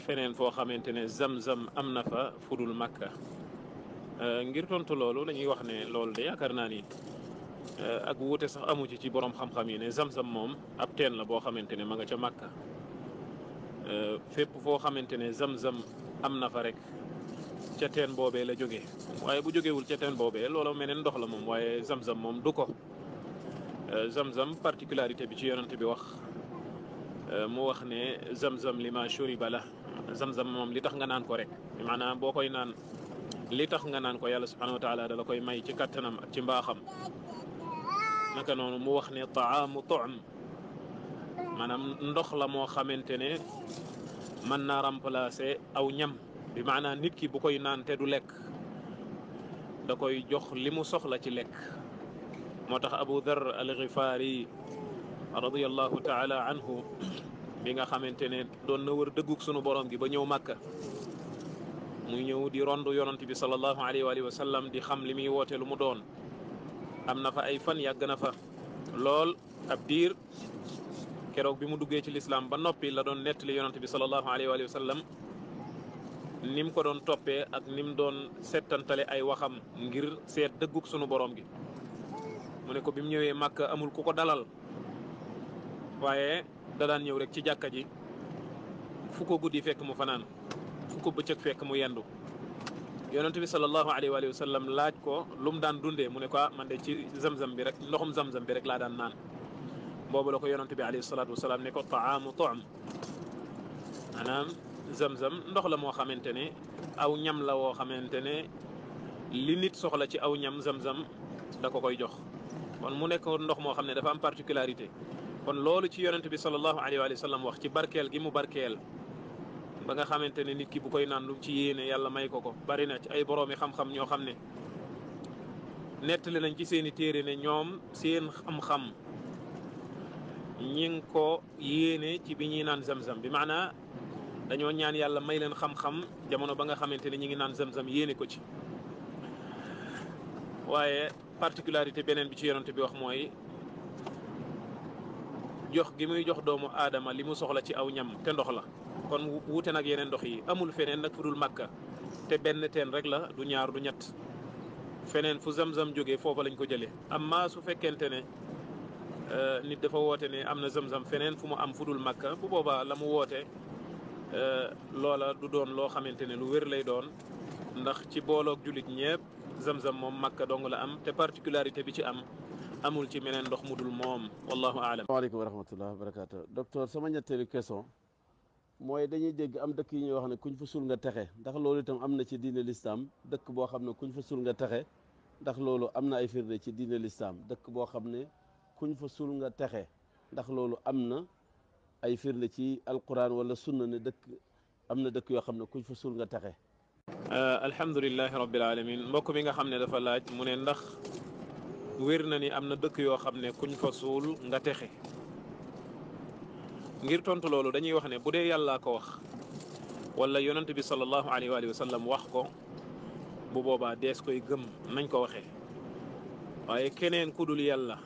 feneen foo xamante ne zam-zam am na fa fudul makka. ngir tontu loolu dañuy wax ne loolu de yaakaar naa ni ak wuute sax amu ci borom xam-xam yi ne zamzam moom ab teen la boo xamante ne ma nga ca Makka fépp foo xamante ne zamzam am na fa rek ca teen boobee la jógee waaye bu jógewul ca teen boobee loolu meneen ndox la moom waaye zamzam moom du ko zamzam particularité bi ci yonent bi wax mu wax ne zamzam li ma shuriba la zamzam moom li tax nga naan ko rek maanaam boo koy naan li tax nga naan ko yàlla subhanahu wa taala da la koy may ci kattanam ak ci mbaaxam naka noonu mu wax ne taamu tu'm maanaam ndox la moo xamante ne mën naa remplacer aw ñam bi maanaam nit ki bu koy naan te du lekk da koy jox li mu soxla ci lekk moo tax Abu Dharr al-Ghifari radiyallahu taala anhu bi nga xamante ne doon na wër dëggug sunu borom gi ba ñëw Màkka muy ñëw di rondu yonent bi sallallahu alayhi wa sallam di xam li muy woote lu mu doon am na fa ay fan yàgg na fa lool ab diir keroog bi mu duggee ci lislaam ba noppi la doon nettali yonent bi sallallahu alayhi wa sallam nim ko doon toppee ak nim doon settantale ay waxam ngir seet dëggug sunu borom gi mu ne ko bi mu ñëwee Màkka amul ku ko dalal waaye da daan ñëw rek ci jàkka ji fu ko guddi fekk mu fanaan fu ko bëccëg fekk mu yendu yonent bi sallallahu alayhi wa sallam laaj ko lu mu daan dundee mu ne ko man de ci zamzam bi rek ndoxum zamzam bi rek laa daan naan boobu la ko yonent bi alayhi salaatu wasalaam ne ko taamu tu'm maanaam zamzam ndox la moo xamante ne aw ñam la woo xamante ne li nit soxla ci aw ñam zamzam da ko koy jox kon mu nekk ndox moo xam ne dafa am particularité kon loolu ci yonent bi sallallahu alayhi wa sallam wax ci barkeel gi mu barkeel ba nga xamante ne nit ki bu koy naan lu ci yéene yàlla may ko ko bari na ci ay boroomi xam-xam ñoo xam ne nettali nañ ci seeni téere ne ñoom seen xam-xam ñi ngi ko yéene ci bi ñuy naan zamzam bi maanaa dañoo ñaan yàlla may leen xam-xam jamono ba nga xamante ne ñi ngi naan zamzam yéene ko ci waaye particularité beneen bi ci yonent bi wax mooy jox gi muy jox doomu aadama li mu soxla ci aw ñam te ndox la kon wuute nag yeneen ndox yi amul feneen nag fu dul Makka te benn teen rek la du ñaar du ñett feneen fu zamzam jógee foofa lañ ko jëlee amma su fekkente ne nit dafa woote ne am na zamzam feneen fu mu am fu dul Makka bu boobaa la mu woote loola du doon loo xamante ne lu wér lay doon ndax ci booloog jullit ñépp zamzam moom Makka dong la am te particularité bi ci am amul ci meneen ndox mu dul moom wallahu aalam. waaleykum wa rahmatullah wa barakaatu docteur sama ñetteelu question mooy dañuy dégg am dëkk yi ñuy wax ne kuñ fa suul nga texe ndax loolu itam am na ci diine lislaam dëkk boo xam ne kuñ fa suul nga texe ndax loolu am na ay firnde ci diine lislaam dëkk boo xam ne kuñ fa suul nga texe ndax loolu am na ay firnde ci alquran wala sunna ne dëkk am na dëkk yoo xam ne kuñ fa suul nga texe. alhamdulilahi rabbil alamin mbokk mi nga xam ne dafa laaj mu ne ndax wér na ni am na dëkk yoo xam ne kuñ fa suul nga texe ngir tontu loolu dañuy wax ne bu dee yàllaa ko wax wala yonent bi sallallahu alayhi wa sallam wax ko bu boobaa dees koy gëm nañ ko waxee waaye keneen ku dul yàlla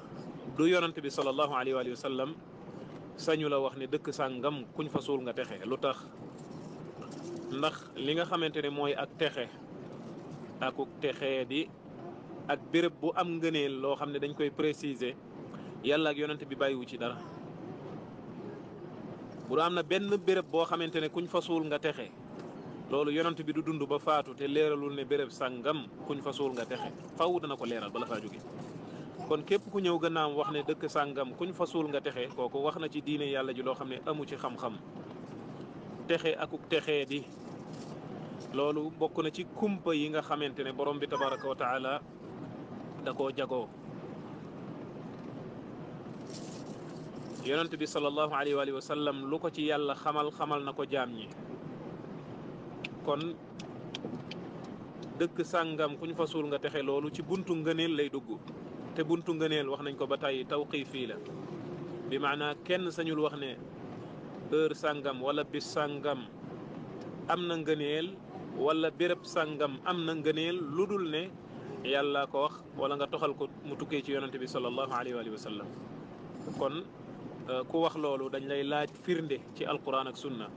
du yonent bi sallallahu alayhi wa sallam sañu la wax ne dëkk sàngam kuñ fa suul nga texe lu tax ndax li nga xamante ne mooy ak texe akuk texee di ak béréb bu am ngëneel loo xam ne dañ koy préciser yàlla ak yonent bi bàyyiwu ci dara bu doo am na benn béréb boo xamante ne kuñ fa suul nga texe loolu yonent bi du dund ba faatu te leeralul ne béréb sàngam kuñ fa suul nga texe faw dana ko leeral bala faa jóge kon képp ku ñëw gënnaam wax ne dëkk sàngam kuñ fa suul nga texe kooku wax na ci diine yàlla ji loo xam ne amu ci xam-xam texe akuk texee di loolu bokk na ci kumpa yi nga xamante ne borom bi tabaraka wa taala da koo jagoo yonent bi sallallahu alayhi wa sallam lu ko ci yàlla xamal na ko jaam ñi kon dëkk sàngam kuñ fa suul nga texe loolu ci buntu ngëneel lay dugg te buntu ngëneel wax nañ ko ba tey tawqiifi la bi maanaa kenn sañul wax ne heure sàngam wala bis sàngam am na ngëneel wala béréb sàngam am na ngëneel lu dul ne yàlla ko wax wala nga toxal ko mu tukkee ci yonent bi sallallahu alayhi wa sallam kon ku wax loolu dañ lay laaj firnde ci alquran ak sunna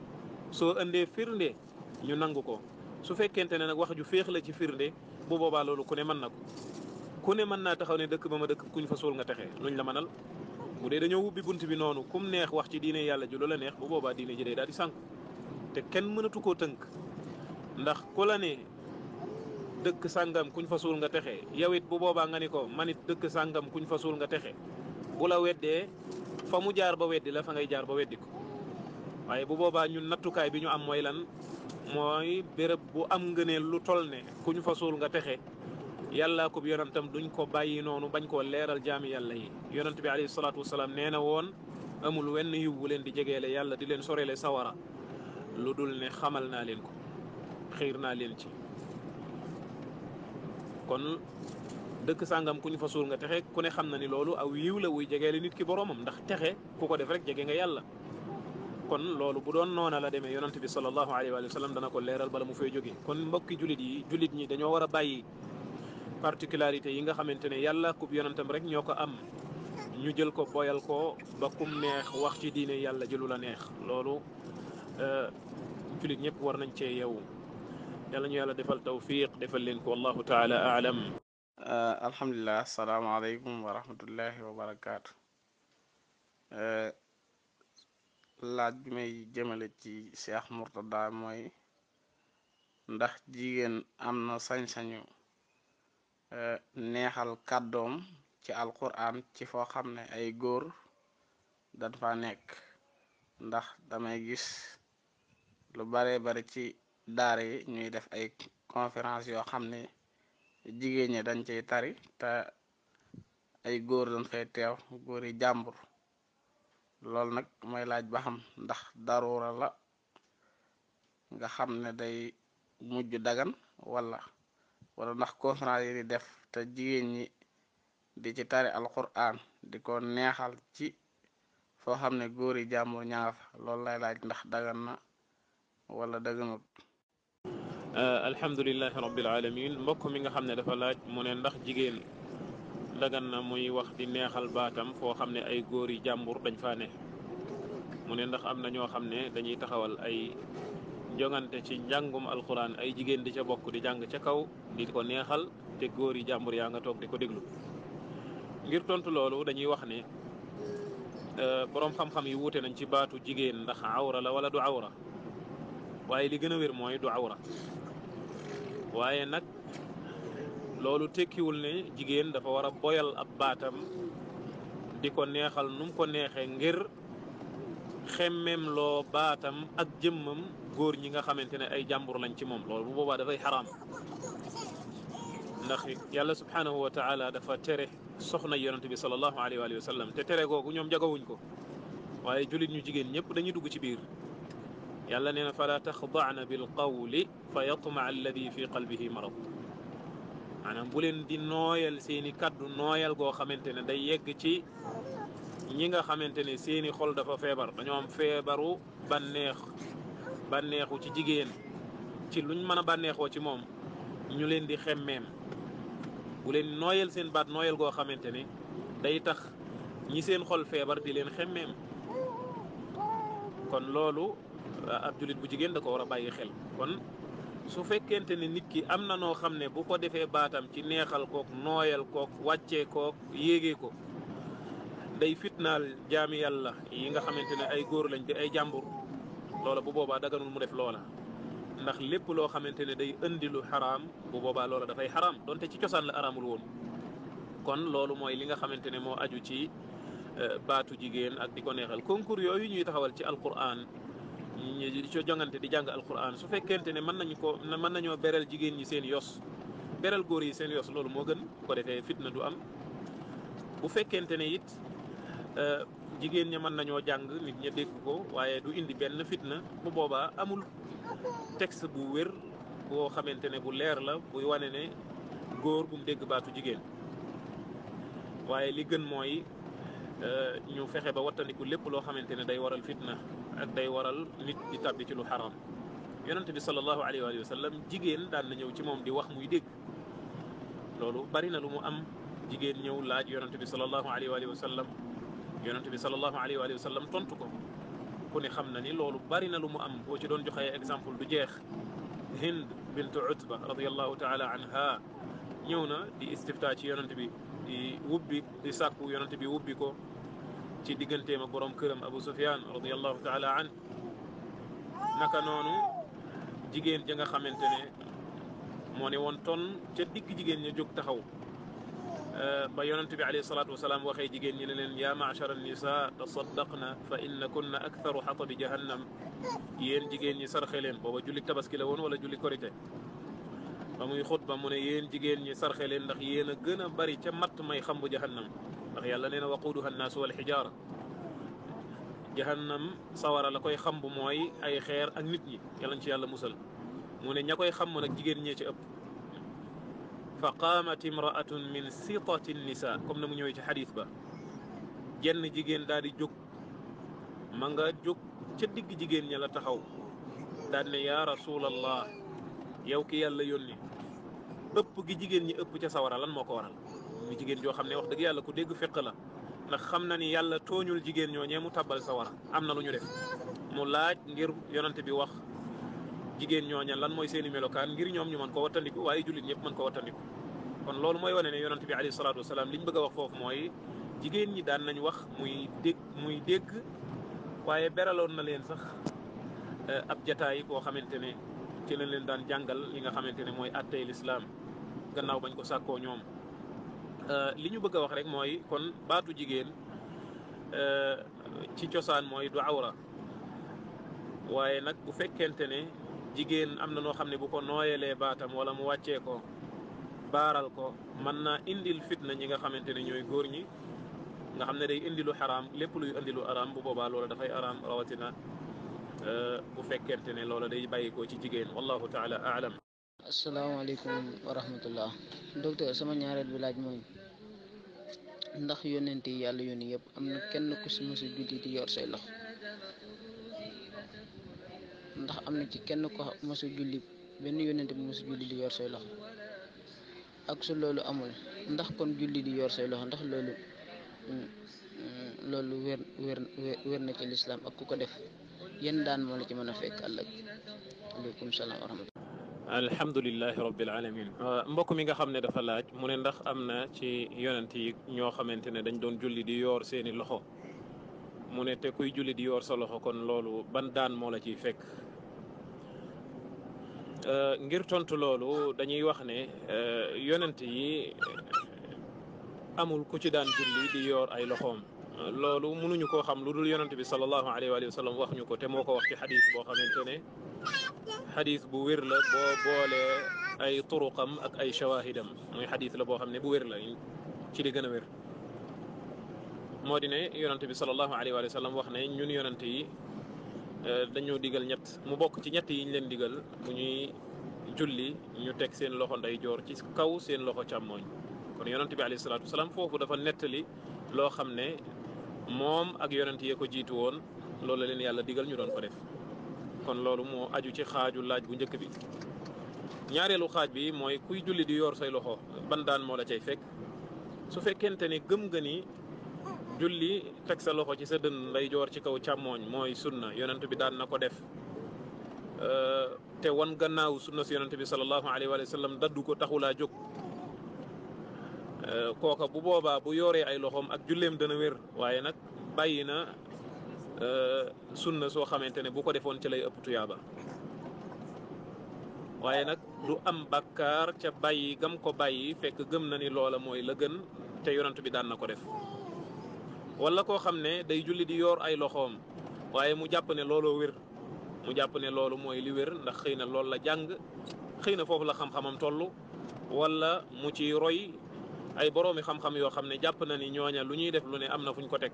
soo indee firnde ñu nangu ko su fekkente ne nag wax ju féex la ci firnde bu boobaa loolu ku ne mën na ko ku ne mën naa taxaw ne dëkk ba ma dëkk kuñ fa suul nga texe luñ la mënal bu dee dañoo ubbi bunt bi noonu kum neex wax ci diine yàlla ji lu la neex bu boobaa diine ji day daal di sànku te kenn mënatu koo tënk ndax ku la ne dëkk sàngam kuñ fa suul nga texe yow it bu boobaa nga ni ko man it dëkk sàngam kuñ fa suul nga texe bu la weddee fa mu jaar ba weddi la fa ngay jaar ba weddi ko waaye bu boobaa ñun nattukaay bi ñu am mooy lan mooy béréb bu am ngëneel lu toll ne kuñ fa suul nga texe yàllaa ko yonentam duñ ko bàyyi noonu bañ koo leeral jaami yàlla yi yonent bi alayhi salaatu wasalaam nee na woon amul wenn yiw bu leen di jegeele yàlla di leen sorele sawara lu dul ne xamal naa leen ko xiir naa leen ci kon dëkk sàngam kuñ fa suul nga texe ku ne xam na ni loolu aw yiw la wuy jegeele nit ki boromam ndax texe ku ko def rek jege nga yàlla kon loolu bu doon noona la demee yonent bi sallallahu alayhi wa sallam dana ko leeral bala mu fay jóge kon mbokki jullit yi jullit ñi dañoo war a bàyyi particularité yi nga xamante ne yàlla kub yonentam rek ñoo ko am ñu jël ko boyal ko ba kum neex wax ci diine yàlla jëlu la neex loolu jullit ñëpp war nañ cee yeewu yàlla ñu yàlla defal tawfiq defal leen ko wallahu taala aalam alhamdulilah asalaamaaleykum wa rahmatullahi wa barakaatu. laaj bi may jëmale ci Cheikh Mourtada mooy ndax jigéen am na sañ-sañu neexal kàddoom ci alquran ci foo xam ne ay góor dañ fa nekk ndax damay gis lu bare bari ci daara yi ñuy def ay conférence yoo xam ne jigéen ñi dañ cay tari te ay góor dañ fay teew góor yi jàmbur loolu nag mooy laaj ba xam ndax daruura la nga xam ne day mujj dagan wala ndax conférence yi di def te jigéen ñi di ci tari alquran di ko neexal ci foo xam ne góor yi jàmbur ña nga fa loolu lay laaj ndax dagan na wala daganut. alhamdulilahi rabbil alamin mbokk mi nga xam ne dafa laaj mu ne ndax jigéen dagan na muy wax di neexal baatam foo xam ne ay góor yi jàmbur dañ faa ne mu ne ndax am na ñoo xam ne dañuy taxawal ay jongante ci njàngum alquran ay jigéen di ca bokk di jàng ca kaw di ko neexal te góor yi jàmbur yaa nga toog di ko déglu ngir tontu loolu dañuy wax ne boroom xam-xam yi wuute nañ ci baatu jigéen ndax awra la wala du awra waaye li gën a wér mooy du awra waaye nag loolu tekkiwul ne jigéen dafa war a boyal ab baatam di ko neexal num ko neexee ngir xemmem loo baatam ak jëmmam góor ñi nga xamante ne ay jàmbur lañ ci moom loolu bu boobaa dafay xaraam ndax yàlla subhanahu wa taala dafa tere soxna yonente bi sallallahu alayhi wa sallam te tere googu ñoom jagawuñ ko waaye jullit ñu jigéen ñëpp dañuy dugg ci biir yàlla nee na fala taxdaana bil qawli fa yatmaa alladi fi qalbihi marad maanaam bu leen di nooyal seeni kaddu nooyal goo xamante ne day yegg ci ñi nga xamante ne seeni xol dafa feebar dañoo am feebaru bànneexu ci jigéen ci luñ mën a bànneexoo ci moom ñu leen di xemmeem bu leen nooyal seen baat nooyal goo xamante ne day tax ñi seen xol feebar di leen xemmeem kon loolu ab jullit bu jigéen da ko war a bàyyi xel kon su fekkente ne nit ki am na noo xam ne bu ko defee baatam ci neexal kook nooyal kook wàccee kook yéegee ko day fitnaal jaami yàlla yi nga xamante ne ay góor lañ di ay jàmbur loola bu boobaa daganul mu def loola ndax lépp loo xamante ne day indi lu xaraam bu boobaa loola dafay xaraam donte ci cosaan la araamul woon kon loolu mooy li nga xamante ne moo aju ci baatu jigéen ak di ko neexal concours yooyu ñuy taxawal ci alquran ñi di co jongante di jàng alquran su fekkente ne mën nañoo beral jigéen ñi seen yos beral góor yi seen yos loolu moo gën bu ko defee fitna du am bu fekkente ne it jigéen ña mën nañoo jàng nit ña dégg ko waaye du indi benn fitna bu boobaa amul texte bu wér boo xamante ne bu leer la buy wane ne góor bu mu dégg baatu jigéen waaye li gën mooy ñu fexe ba wattandiku lépp loo xamante ne day waral fitna ak day waral nit di tabbi ci lu xaram yonent bi sallallahu alayhi wa sallam jigéen daan na ñëw ci moom di wax muy dégg loolu bari na lu mu am jigéen ñëw laaj yonent bi sallallahu alayhi wa sallam yonent bi sallallahu alayhi wa sallam tontu ko ku ne xam na ni loolu bari na lu mu am boo ci doon joxee exemple du jeex Hind bintu Utba radiyallahu taala anha ñëw na di istifta ci yonent bi di wubbi di sàkku yonent bi wubbi ko ci digganteem ak borom këram Abu Sufyan radiyallahu taala an naka noonu jigéen ja nga xamante ne moo ne woon ton ca digg jigéen ña jóg taxaw ba yonent bi alayhi salaatu wasalaam waxee jigéen ñi ne leen yaa maachara annisa tasaddaqna fa inna kunna aktharu xatabi jahannam yéen jigéen ñi sarxe leen booba julli tabaski la woon wala julli korite ba muy xutba mu ne yéen jigéen ñi sarxe leen ndax yéen a gën a bari ca matt may xambu jahannam ndax yàlla nee na waquuduha annaasu wal xijaara jahannam sawara la koy xambu mooy ay xeer ak nit ñi yàlla ci yàlla musal mu ne ña koy xam nag jigéen ñee ci ëpp fa qaamat imraatun min sitati nisa comme na mu ñëwee ci xadis ba jenn jigéen daal di jóg ma nga jóg ca digg jigéen ña la taxaw daal ne yaa rasulallah yow ki yàlla yónni ëpp gi jigéen ñi ëpp ca sawara lan moo ko waral mi jigéen joo xam ne wax dëgg yàlla ku dégg fiq la ndax xam na ni yàlla tooñul jigéen ñooñee mu tabbal sawara am na lu ñu def mu laaj ngir yonante bi wax jigéen ñooña lan mooy seeni melokaan ngir ñoom ñu mën ko wattandiku waaye jullit ñëpp mën ko wattandiku kon loolu mooy wane ne yonante bi alayhi salaatu wasalaam li ñu bëgg a wax foofu mooy jigéen ñi daan nañ wax muy dégg waaye beraloon na leen sax ab jataay boo xamante ne ci lañ leen daan jàngal li nga xamante ne mooy attey lislaam gannaaw bañ ko sàkkoo ñoom li ñu bëgg a wax rek mooy kon baatu jigéen ci cosaan mooy du awra waaye nag bu fekkente ne jigéen am na noo xam ne bu ko nooyelee baatam wala mu wàccee ko baaral ko mën naa indil fitna ñi nga xamante ne ñooy góor ñi nga xam ne day indi lu xaraam lépp luy indi lu araam bu boobaa loola dafay araam rawatina bu fekkente ne loola day bàyyikoo ci jigéen wallahu taala aalam. asalaamaaleykum wa rahmatullah docteur sama ñaareel bi laaj mooy ndax yonent yi yàlla yónni yëpp am na kenn ku si mësa julli di yor say loxo ndax am na ci kenn ko mësa julli benn yonent bu mësa julli di yor say loxo ak su loolu amul ndax kon julli di yor say loxo ndax loolu wér na ci lislaam ak ku ko def yéen daan moo la ci mën a fekk ëllëg aleykum salaam wa rahmatullah. alhamdulilahi rabbil alamin mbokk mi nga xam ne dafa laaj mu ne ndax am na ci yonent yi ñoo xamante ne dañ doon julli di yoor seeni loxo mu ne te kuy julli di yoor sa loxo kon loolu ban daan moo la ciy fekk ngir tontu loolu dañuy wax ne yonent yi amul ku ci daan julli di yoor ay loxoom loolu mënuñu koo xam lu dul yonent bi sallallahu alayhi wa sallam wax ñu ko te moo ko wax ci xadis boo xamante ne xadis bu wér la boo boolee ay turuqam ak ay shawahidam muy xadis la boo xam ne bu wér la ci li gën a wér moo di ne yonent bi sallallahu alayhi wa sallam wax ne ñun yonent yi dañoo digal ñett mu bokk ci ñett yi ñu leen digal bu ñuy julli ñu teg seen loxo ndeyjoor ci kaw seen loxo càmmooñ kon yonent bi alayhi salaatu wasalaam foofu dafa nettali loo xam ne moom ak yonent yee ko jiitu woon loolu la leen yàlla digal ñu doon ko def kon loolu moo aju ci xaaju laaj bu njëkk bi ñaareelu xaaj bi mooy kuy julli di yor say loxo ban daan moo la cay fekk su fekkente ne gëm nga ni julli teg sa loxo ci sa dënn ndeyjoor ci kaw càmmooñ mooy sunna yonent bi daan na ko def te wan gannaaw sunna si yonent bi sallallahu alayhi wa sallam daddu ko taxulaa jóg kooka bu boobaa bu yooree ay loxoom ak julleem dana wér waaye nag bàyyi na sunna soo xamante ne bu ko defoon ci lay ëpp tuyaaba waaye nag du am bakkaar ca bàyyi gam ko bàyyi fekk gëm na ni loola mooy la gën te yonent bi daan na ko def wala koo xam ne day julli di yoor ay loxoom waaye mu jàpp ne looloo wér mu jàpp ne loolu mooy li wér ndax xëy na loolu la jàng xëy na foofu la xam-xamam toll wala mu ci roy ay boroomi xam-xam yoo xam ne jàpp na ni ñooña lu ñuy def lu ne am na fuñ ko teg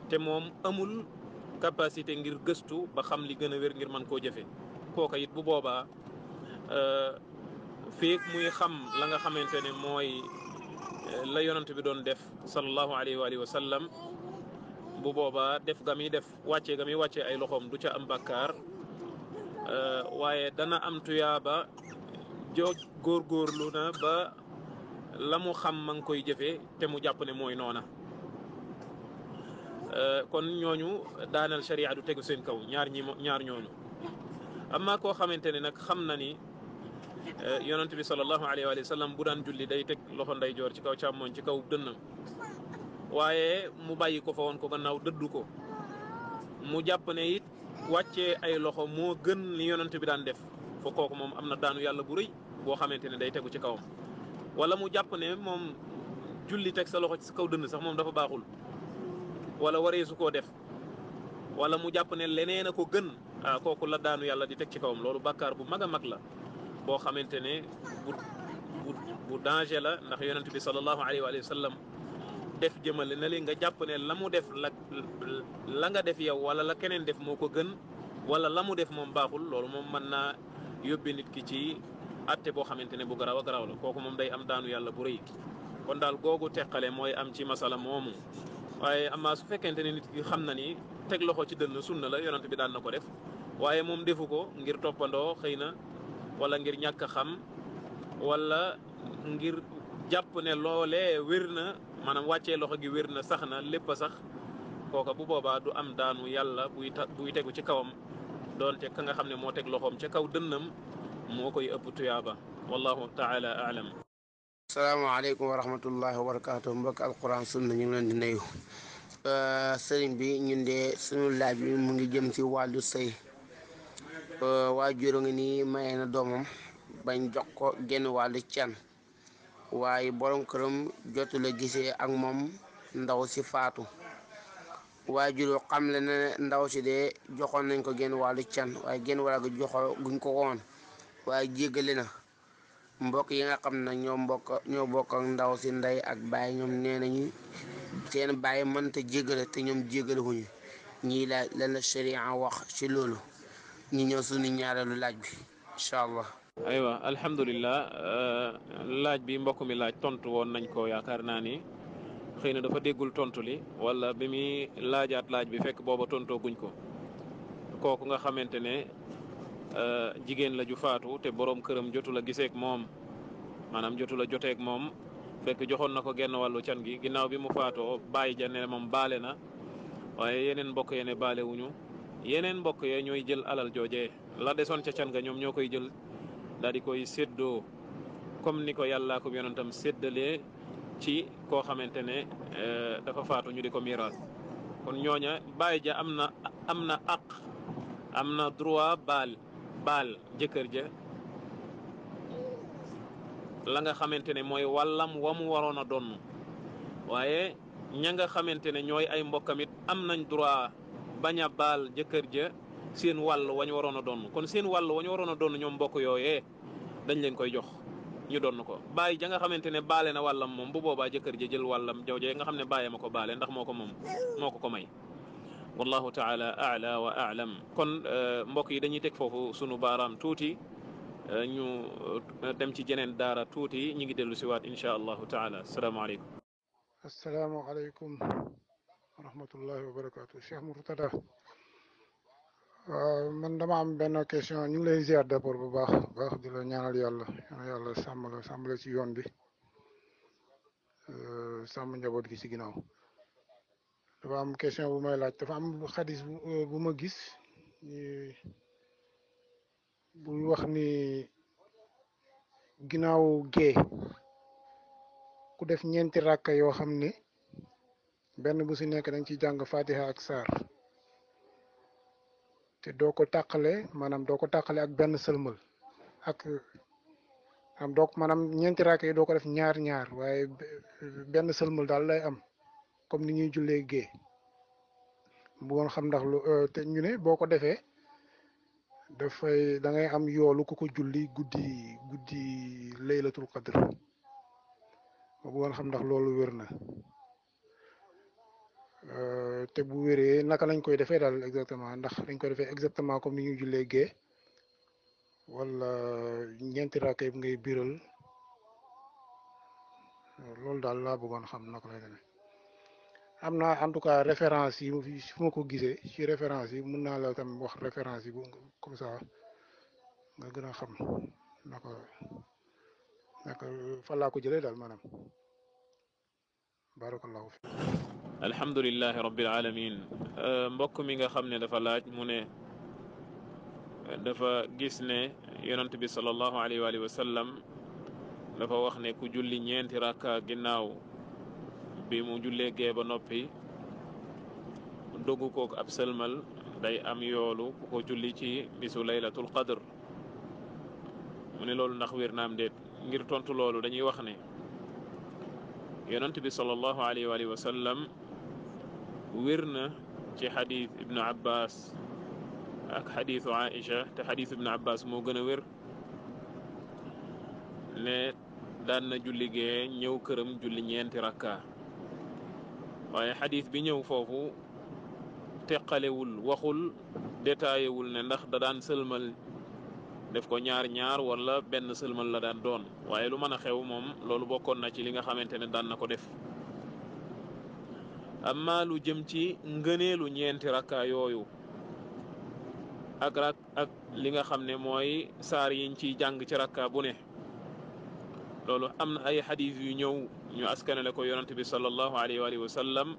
te moom amul capacité ngir gëstu ba xam li gën a wér ngir mën koo jëfe kooka it bu boobaa feek muy xam la nga xamante ne mooy la yonent bi doon def sallallahu alayhi wa sallam bu boobaa def ga muy def wàccee ga muy wàccee ay loxoom du ca am bàkkaar waaye dana am tuyaaba jóg góorgóorlu na ba la mu xam ma ngi koy jëfee te mu jàpp ne mooy noona kon ñooñu daanal sharia du tegu seen kaw ñaar ñooñu amma koo xamante ne nag xam na ni yonent bi sallallahu alayhi wa sallam bu daan julli day teg loxo ndeyjoor ci kaw càmmoñ ci kaw dënnam waaye mu bàyyi ko fa woon ko gannaaw dëddu ko mu jàpp ne it wàccee ay loxo moo gën li yonent bi daan def fa kooku moom am na daanu yàlla bu rëy boo xamante ne day tegu ci kawam wala mu jàpp ne moom julli teg sa loxo ci kaw dënn sax moom dafa baaxul wala waree su koo def wala mu jàpp ne leneen a ko gën kooku la daanu yàlla di teg ci kawam loolu bàkkaar bu mag a mag la boo xamante ne bu danger la ndax yonent bi sallallahu alayhi wa sallam def jëmale na li nga jàpp ne la mu def la nga def yow wala la keneen def moo ko gën wala la mu def moom baaxul loolu moom mën naa yóbbe nit ki ci atte boo xamante ne bu garaaw a garaaw la kooku moom day am daanu yàlla bu rëy kon daal googu teqale mooy am ci masala moomu waaye amaa su fekkente ne nit ki xam na ni teg loxo ci dënn sunna la yonent bi daan na ko def waaye moom defu ko ngir toppandoo xëy na wala ngir ñàkk a xam wala ngir jàpp ne loolee wér na maanaam wàccee loxo gi wér na sax na lépp a sax kooka bu boobaa du am daanu yàlla buy tegu ci kawam doonte ka nga xam ne moo teg loxoom ca kaw dënnam moo koy ëpp tuyaaba wallahu taala aalam. asalaamaaleykum wa rahmatullahi wa barakaatu mbokk alquran sunna ñu ngi leen di nuyu sëriñ bi ñun de suñu laaj bi mu ngi jëm ci wàllu sëy waajur ngi nii maye na doomam bañ jox ko genn wàllu can waaye borom këram jotu la gisee ak moom ndaw si faatu waajur xam le ne ndaw si de joxoon nañ ko genn wàllu can waaye genn wàll ga joxo guñ ko woon waaye jéggale na mbokk yi nga xam ne ñoo bokk ak ndaw si ndey ak baay ñoom nee nañu seen baay mënta jéggale te ñoom jéggale wuñu ñii laaj lan la sharia wax ci loolu ñi ñëw suñu ñaareelu laaj bi incha allah. aywa alhamdulillah laaj bi mbokk mi laaj tontu woon nañ ko yaakaar naa ni xëy na dafa déggul tontu li wala bi muy laajaat laaj bi fekk booba tontoo guñ ko kooku nga xamante ne jigéen la ju faatu te borom këram jotu la giseek moom maanaam jotu la joteek moom fekk joxoon na ko genn wàllu can gi ginnaaw bi mu faatoo bàyyi ja ne moom baale na waaye yeneen mbokk yee ne baale wuñu yeneen mbokk yee ñooy jël alal joojee la desoon ca can ga ñoom ñoo koy jël daal di koy séddoo comme ni ko yàllaa ko yonentam séddalee ci koo xamante ne dafa faatu ñu di ko miraas kon ñooña bàyyi ja am na aq am na droit baal jëkkër ja la nga xamante ne mooy wàllam wa mu waroon a donn waaye ña nga xamante ne ñooy ay mbokkamit am nañ droit bañ a baal jëkkër ja seen wàll wañ waroon a donn kon seen wàll wañ waroon a donn ñoom mbokk yooyee dañ leen koy jox ñu donn ko bàyyi ja nga xamante ne baale na wàllam moom bu boobaa jëkkër ja jël wàllam jawjee nga xam ne bàyyee ma ko baale ndax moo ko moom moo ko may wallahu taala a'la wa a'lam kon mbokk yi dañuy teg foofu sunu baaraam tuuti ñu dem ci jeneen daara tuuti ñi ngi dellu si waat insha allahu taala asalaamaaleykum. asalaamaaleykum wa rahmatullahi wa barakatu Cheikh Mourtada waaw man dama am benn question ñu ngi lay ziar d'abord bu baax di la ñaanal yàlla sàmm la ci yoon bi sàmm njaboot gi ci ginnaaw dafa am question bu may laaj dafa am xadis bu ma gis buy wax ni ginnaaw gee ku def ñeenti rakka yoo xam ne benn bu si nekk dañ ci jàng fatiha ak saar te doo ko tàqale ak benn sëlmal ak am doo maanaam ñeenti rakka yi doo ko def ñaar waaye benn sëlmal daal lay am comme ni ñuy jullee gee bëggoon xam ndax lu te ñu ne boo ko defee dafay da ngay am yoolu ku ko julli guddi laylatul qadr ma bëggoon xam ndax loolu wér na te bu wéree naka lañ koy defee daal exactement ndax dañ koy defee exactement comme ni ñuy jullee gee wala ñeenti rakka yi ngay biral loolu daal laa bëggoon xam naka lay demee am na en tout cas référence yi fu ma ko gisee ci référence yi mun naa la tam wax référence yi bu comme ça nga gën a xam naka fan laa ko jëlee daal maanaam barakallahu fi alhamdulilahi rabbil alamin mbokk mi nga xam ne dafa laaj mu ne dafa gis ne yonent bi sallallahu alayhi wa sallam dafa wax ne ku julli ñeenti rakka ginnaaw bi mu jullee gee ba noppi dogu kook ab sëlmal day am yoolu ku ko julli ci bisu laylatul qadr. mu ne loolu ndax wér naam déet? ngir tontu loolu dañuy wax ne yonent bi sallallahu alayhi wa sallam wér na ci xadiis ibnu abbas ak xadiisu Aïcha, te xadiisu ibnu abbas moo gën a wér, ne daan na julli gee ñëw këram julli ñeenti rakka. waaye xadiis bi ñëw foofu teqalewul, waxul, détaillé wul ne ndax da daan sëlmal def ko ñaar ñaar wala benn sëlmal la daan doon. waaye lu mën a xew moom loolu bokkoon na ci li nga xamante ne daan na ko def. amma lu jëm ci ngëneelu ñeenti rakka yooyu ak li nga xam ne mooy saar yiñ ciy jàng ci rakka bu ne, loolu am na ay xadiis yu ñëw ñu askanale ko yonent bi sallallahu alayhi wa sallam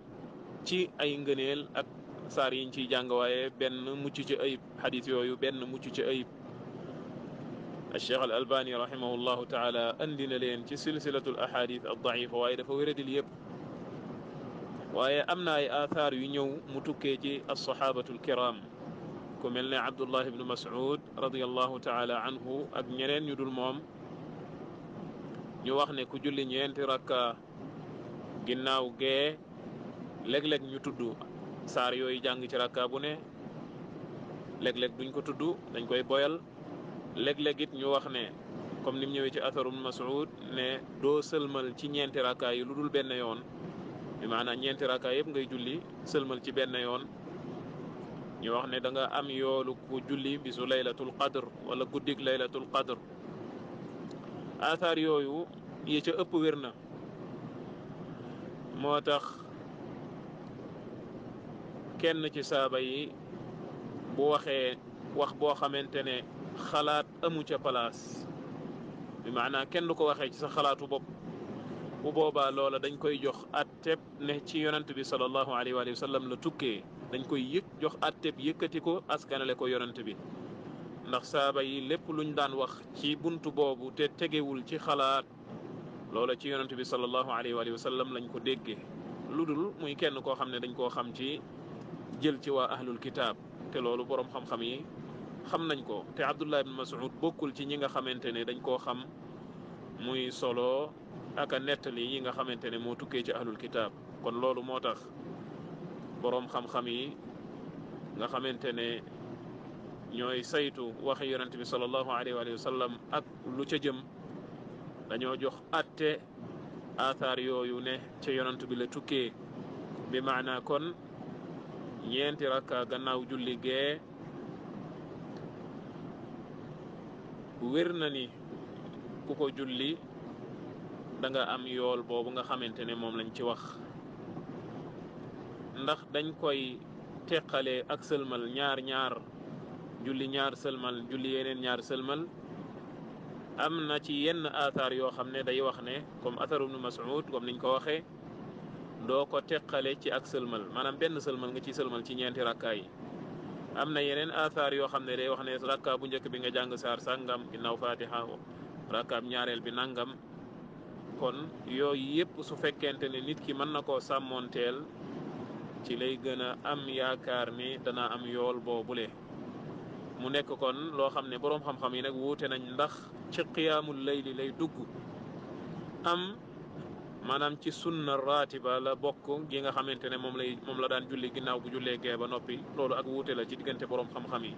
ci ay ngëneel ak saar yiñ ciy jàng, waaye benn mucc ci ayib. xadiis yooyu benn mucc ci ayib. Cheikh al Albani rahimahullahu taala andi na leen ci silsilatul ahadith ad daifa, waaye dafa wéradil yëpp. waaye am na ay aathaar yu ñëw mu tukkee ci alsahabatul kiram, ku mel ne Abdullah ibnu Mas'ud radiyallahu taala anhu ak ñeneen ñu dul moom, ñu wax ne ku julli ñeenti rakka ginnaaw gee, léeg-léeg ñu tudd saar yooyu jàng ci rakka bu ne, léeg-léeg duñ ko tudd, dañ koy boyal. léeg-léeg it ñu wax ne comme ni mu ñëwee ci atharu ibnu Mas'ud ne doo sëlmal ci ñeenti rakka yi lu dul benn yoon, bi maanaam ñeenti rakka yëpp ngay julli sëlmal ci benn yoon. ñu wax ne da nga am yoolu ku julli bisu laylatul qadr wala guddik laylatul qadr. athar yooyu yi ca ëpp wér na, moo tax kenn ci saaba yi bu waxee wax boo xamante ne xalaat amu ca place, bi maanaam kenn du ko waxee ci sa xalaatu bopp, bu boobaa loola dañ koy jox atteb ne ci yonent bi sallallahu alayhi wa sallam la tukkee. dañ koy jox atteb yëkkati ko askanale ko yonent bi, ndax saaba yi lépp luñ daan wax ci buntu boobu te tegewul ci xalaat, loola ci yonent bi sallallahu alayhi wa sallam lañ ko déggee, lu dul muy kenn koo xam ne dañ koo xam ci jël ci waa ahlul kitaab, te loolu boroom xam-xam yi xam nañ ko. te Abdullah ibn Mas'ud bokkul ci ñi nga xamante ne dañ koo xam muy solo ak a nettali yi nga xamante ne moo tukkee ci ahlul kitaab. kon loolu moo tax boroom xam-xam yi nga xamante ne ñooy saytu waxi yonent bi sallallahu alayhi wa sallam ak lu ca jëm, dañoo jox atte athar yooyu ne ca yonent bi la tukkee. bi maana kon ñeenti rakka gannaaw julli gee wér na ni ku ko julli da nga am yool boobu nga xamante ne moom lañ ci wax. ndax dañ koy teqalee ak sëlmal ñaar ñaar, julli ñaar sëlmal, julli yeneen ñaar sëlmal. am na ci yenn athar yoo xam ne day wax ne comme atharu ibnu Mas'ud comme niñ ko waxee, doo ko teqale ci ak sëlmal, maanaam benn sëlmal nga ci sëlmal ci ñeenti rakkaa yi. am na yeneen athar yoo xam ne day wax ne rakka bu njëkk bi nga jàng saar sàngam ginnaaw fatiha, rakkaab ñaareel bi nangam. kon yooyu yëpp su fekkente ne nit ki mën na koo sàmmoonteel, ci lay gën a am yaakaar ni dana am yool boobule. mu nekk kon loo xam ne boroom xam-xam yi nag wuute nañ ndax ci qiyaamul layli lay dugg am maanaam ci sunna ratiba la bokk gi nga xamante ne moom la daan julli ginnaaw bu jullee gee ba noppi. loolu ak wuute la ci diggante boroom xam-xam yi,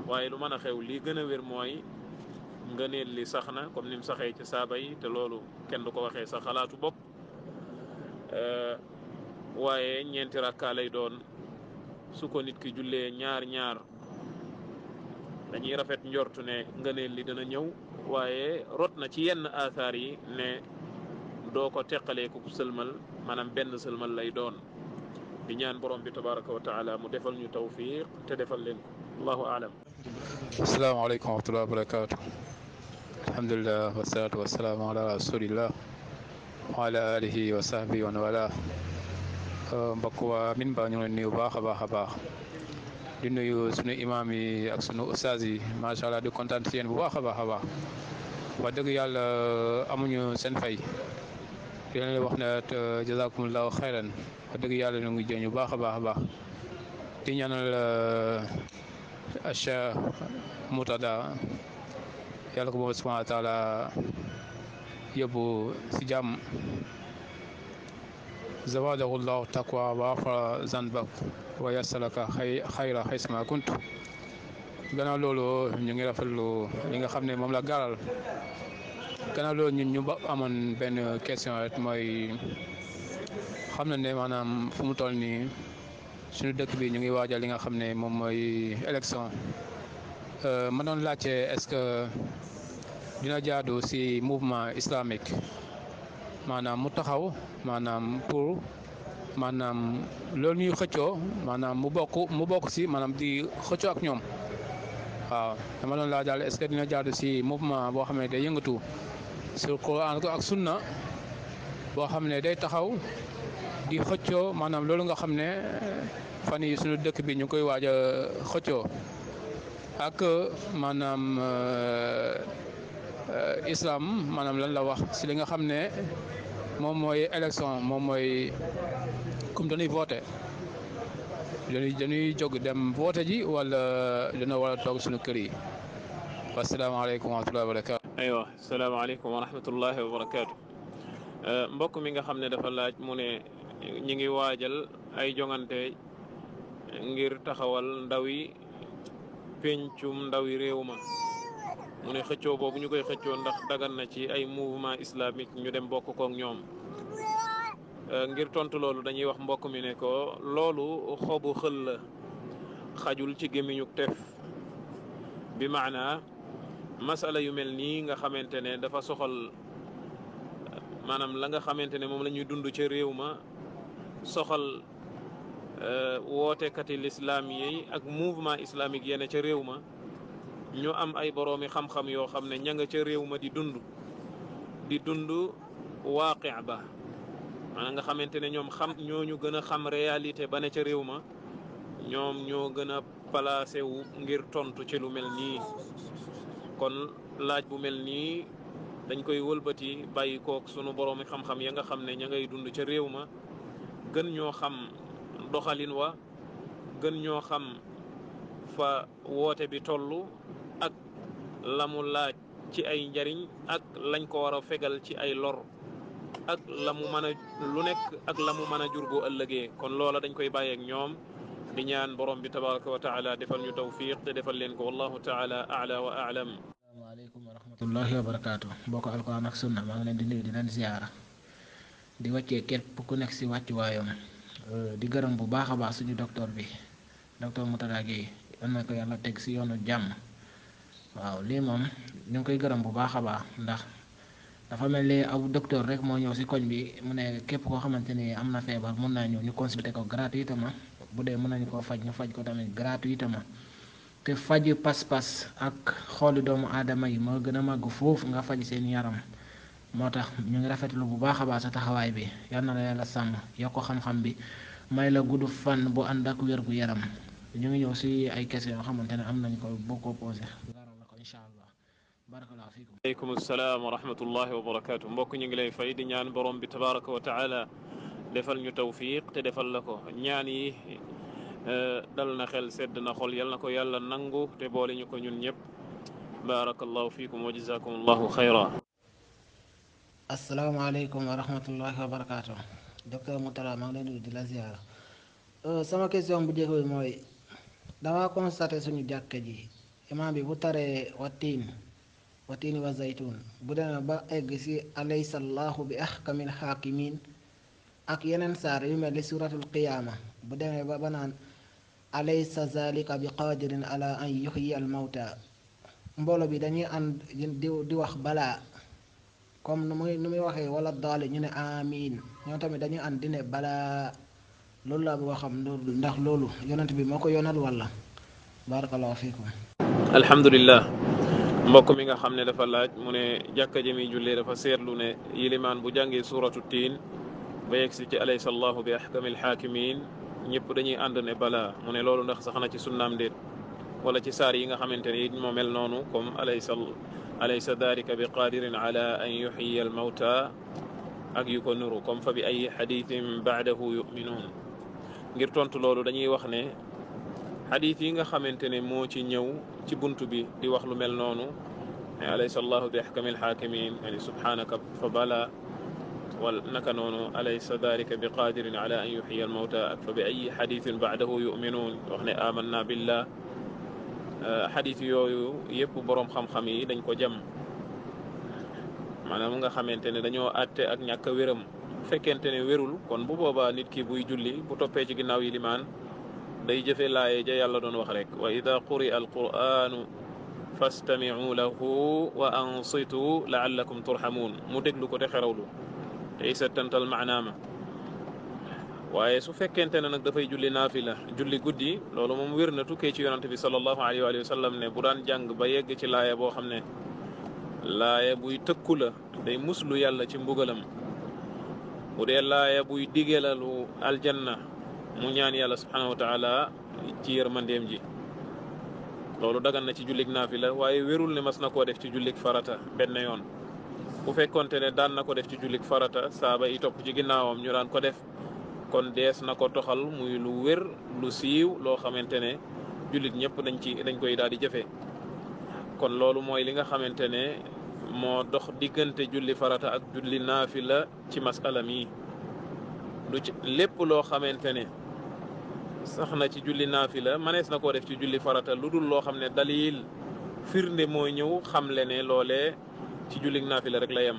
waaye lu mën a xew li gën a wér mooy ngëneel li sax na comme ni mu saxee ci saaba yi, te loolu kenn du ko waxee sa xalaatu bopp. waaye ñeenti rakka lay doon. su ko nit ki jullee ñaar ñaar, dañuy rafet njortu ne ngëneel li dana ñëw, waaye rot na ci yenn athar yi ne doo ko teqalee ku sëlmal, maanaam benn sëlmal lay doon. di ñaan borom bi tabaraka wa taala mu defal ñu tawfiq te defal leen ko. allahu aalam. asalaamaaleykum wa rahmatulah wa barakaatu. alhamdulilah wasalaatu wasalaamu ala rasulillah wa ala alihi wa sahbihi wa wala. mbokk waa Minbar ñu ngi leen nuyu baax a baax a baax di nuyu sunu imaam yi ak sunu ustaas yi macha allah di kontaan ci yéen bu baax a baax a baax wax dëgg yàlla amuñu seen fay di leen wax ne jazakumullahu xayran wax dëgg yàlla ñu ngi jëñ bu baax a baax a baax di ñaanal Cheikh Murtada yàlla ko moom subhanahu wa taala yóbbu si jàmm zawadahu llahu taqwa wa afara zanbak wa yasalaka xayra xaysma kunt gannaaw loolu ñu ngi rafetlu li nga xam ne moom la gaaral gannaaw loolu ñun ñu ba amoon benn question rek mooy xam na ne maanaam fu mu toll nii suñu dëkk bi ñu ngi waajal li nga xam ne moom mooy élection ma doon laajte est-ce que dina jaadu si mouvement islamique maanaam mu taxaw maanaam pour maanaam loolu ñuy xëccoo maanaam mu bokk si maanaam di xëccoo ak ñoom waaw dama doon laaj daal est-ce que dina jaadu si mouvement boo xam ne day yëngatu sur Quran ak sunna boo xam ne day taxaw di xëccoo maanaam loolu nga xam ne fan yi suñu dëkk bi ñu koy waaj a xëccoo ak maanaam islam maanaam lan la wax si li nga xam ne moom mooy élection moom mooy comme dañuy voté dañuy jóg dem voté ji wala dina war a toog suñu kër yi wasalaamaaleykum wa rahmatullahi wa barakaatu. aywa salaamaaleykum wa rahmatullahi wa barakaatu. mbokk mi nga xam ne dafa laaj mu ne ñi ngi waajal ay jongante ngir taxawal ndawi pencum ndawi réew ma mu ne xëccoo boobu ñu koy xëccoo ndax dagan na ci ay mouvement islamique ñu dem bokk kook ñoom ngir tontu loolu dañuy wax mbokk mi ne ko loolu xobu xël la xajul ci gémmiñu tef bi maana masala yu mel nii nga xamante ne dafa soxal maanaam la nga xamante ne moom la ñuy dund ca réew ma soxal wootekati lislaam yi ak mouvement islamique yene ca réew ma ñu am ay boroomi xam-xam yoo xam ne ña nga ca réew ma di dund waaqi ba maanaam nga xamante ne ñoom ñooñu gën a xam réalité ba ne ca réew ma ñoom ñoo gën a placé wu ngir tontu ci lu mel nii kon laaj bu mel nii dañ koy wëlbati bàyyi kook sunu boroomi xam-xam ya nga xam ne ña ngay dund ca réew ma gën ñoo xam doxalin wa gën ñoo xam fa woote bi tollu ak la mu laaj ci ay njariñ ak lañ ko war a fegal ci ay lor ak la mu mën a lu nekk ak la mu mën a jur bu ëllëgee kon loola dañ koy bàyyeek ñoom di ñaan borom bi tabaraka wa taala defal ñu tawfiq te defal leen ko wallahu taala a'la wa a'lam. asalaamaaleykum wa rahmatullahi wa barakaatu mbokk alquran ak sunna maa ngi leen di nuyu di leen ziyaara di wàccee képp ku nekk si wàccuwaayam di gërëm bu baax a baax suñu docteur bi docteur Murtada Gueye yal na ko yàlla teg si yoonu jàmm waaw lii moom ñu ngi koy gërëm bu baax a baax ndax dafa mel ni aw docteur rek moo ñëw si koñ bi mu ne képp koo xamante ni am na feebar mun naa ñëw ñu consulter ko gratuitement bu dee mën nañu koo faj ñu faj ko tamit gratuitement te faj pas-pas ak xooli doomu aadama yi moo gën a màgg foofu nga faj seen yaram moo tax ñu ngi rafetlu bu baax a baax sa taxawaay bi yal na la yàlla sàmm yokk xam-xam bi may la gudd fan bu ànd ak wér gu yaram ñu ngi ñëw si ay questions yoo xamante ne am nañ ko boo ko posé gaaral la ko incha allah barakallahu fiikum. aleykum salaam wa rahmatullahi wa barakaatu mbokk ñu ngi lay fay di ñaan borom bi tabaraka wa taala defal ñu tawfiq te defal la ko ñaan yi dal na xel sedd na xol yal na ko yàlla nangu te boole ñu ko ñun ñëpp barakallahu fiikum wa jazakumullahu xayra. asalaamaaleykum wa rahmatullahi wa barakaatu docteur Murtada maa ngi leen di la ziyaara sama question bu njëkk bi mooy dama constaté suñu jàkka ji imaam bi bu taree wattiini wa zaytun bu demee ba egg si alaysa allahu bi ahkamil hakimin ak yeneen saar yu mel ni suratul qiyaama bu demee ba naan alaysa zalika bi qadirin ala an yuhyi al mawta mboolo bi dañuy ànd di wax balaa comme nu muy waxee wala daale ñu ne amiin ñoo tamit dañuy ànd di ne balaa loolu laa bëgg a xam ndax loolu yonent bi moo ko yonal wala barakallahu fiikum. alhamdulillah mbokk mi nga xam ne dafa laaj mu ne jàkka jëmi jullee dafa seetlu ne yilimaan bu jàngee suratu tiin ba yegsi ci alaysa allahu bi ahkamil hakimin ñëpp dañuy ànd ne balaa mu ne loolu ndax sax na ci sunnaam déet wala ci saar yi nga xamante ne it moo mel noonu comme alaysa dalika bi qadirin ala an yuxyiya al mawta ak yu ko nuru comme fa bi ay xadithin baadahu yuminuun ngir tontu loolu dañuy wax ne xadit yi nga xamante ne moo ci ñëw ci bunt bi di wax lu mel noonu alaysa allahu bi axkami alxaakimin yani subhanaka fa bala wal naka noonu alaysa dalika bi qadirin ala an yuxyiya al mawta ak fa bi ay xadithin baadahu yuminuun wax ne amanna billah xadit yooyu yëpp boroom xam-xam yi dañ ko jëm maanaam nga xamante ne dañoo àtte ak ñàkk a wéram fekkente ne wérul kon bu boobaa nit ki buy julli bu toppee ci ginnaaw yi limaan day jëfe laaye ja yàlla doon wax rek wa ida quri'a alquranu fastami'u lahu wa ansitu la'allakum turhamun mu déglu ko te xerawlu te settantal maanaama waaye su fekkente ne nag dafay julli naafila julli guddi loolu moom wér na tukkee ci yonante bi sallallahu alayhi wa sallam ne bu daan jàng ba yegg ci laaya boo xam ne laaya buy tëkku la day muslu yàlla ci mbugalam bu dee laaya buy digelalu aljanna mu ñaan yàlla subhanahu wa taala ci yërmandeem ji loolu dagan na ci jullig naafila waaye wérul ne mas na koo def ci jullig farata benn yoon bu fekkonte ne daan na ko def ci jullig farata saaba yi topp ci ginnaawam ñu daan ko def kon dees na ko toxal muy lu wér lu siiw loo xamante ne jullit ñëpp dañ koy daal di jëfee kon loolu mooy li nga xamante ne moo dox diggante julli farata ak julli naafila ci masala mi lu ci lépp loo xamante ne sax na ci julli naafila manees na koo def ci julli farata lu dul loo xam ne dalil firnde moo ñëw xamle ne loolee ci julli naafila rek la yem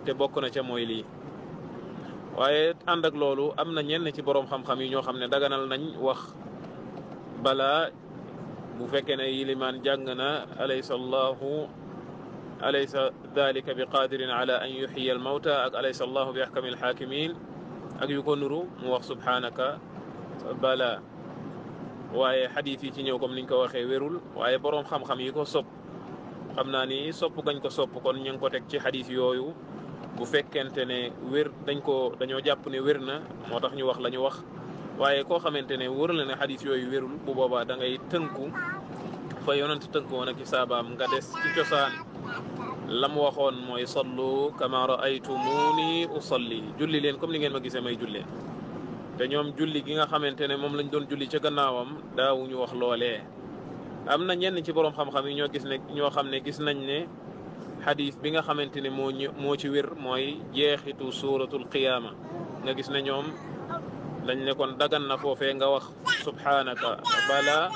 te bokk na ca mooy lii waaye ànd ak loolu am na ñenn ci boroom xam-xam yi ñoo xam ne daganal nañ wax balaa bu fekkee ne yilimaan jàng na alaysa dalika bi qadirin ala an yuxyiya al mawta ak alaysa allahu bi axkami alxaakimin ak yu ko nuru mu wax subhanaka bala waaye xadis yi ci ñëw comme niñ ko waxee wérul waaye boroom xam-xam yi ko sopp xam naa ni sopp gañ ko sopp kon ñu ngi ko teg ci xadis yooyu bu fekkente ne dañoo jàpp ne wér na moo tax ñu wax la ñu wax waaye koo xamante ne wóor la ne xadis yooyu wérul bu boobaa da ngay tënku fa yonent tënku woon ak saabaam nga des ci cosaan lam waxoon mooy sallu kama raaytumuni usalli julli leen comme ni ngeen ma gisee may jullee te ñoom julli gi nga xamante ne moom lañ doon julli ca gannaawam daawuñu wax loolee am na ñenn ci boroom xam-xam yi ñoo xam ne gis nañ ne xadis bi nga xamante ne moo ci wér mooy jeexitu suuratul qiyaama nga gis ne ñoom dañ ne kon dagan na foofee nga wax subhanaka bala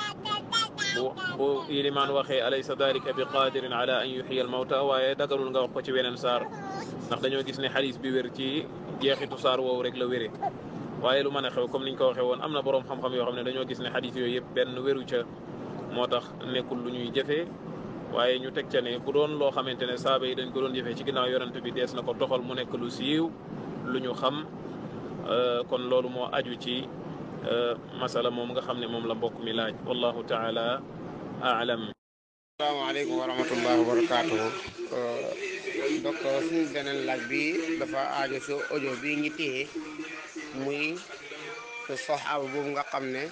bu ilimaan waxee alaysa dalika bi qadirin ala an yuxyiya al mawta waaye daganul nga wax ko ci weneen saar ndax dañoo gis ne xadis bi wér ci jeexitu saar woowu rek la wéree waaye lu mën a xew comme niñ ko waxee woon am na boroom xam-xam yoo xam ne dañoo gis ne xadis yooyu yëpp benn wéru ca moo tax nekkul lu ñuy jëfee waaye ñu teg ca ne bu doon loo xamante ne saaba yi dañ ko doon jëfee ci ginnaaw yonante bi dees na ko toxal mu nekk lu siiw lu ñu xam kon loolu moo aju ci masala moom nga xam ne moom la mbokk mi laaj wallahu taala aalam. asalaamaaleykum wa rahmatullahi wa barakaatuhu. docteur suñu beneen laaj bi dafa aajo si audio bi ñu téye muy saxaaba boobu nga xam ne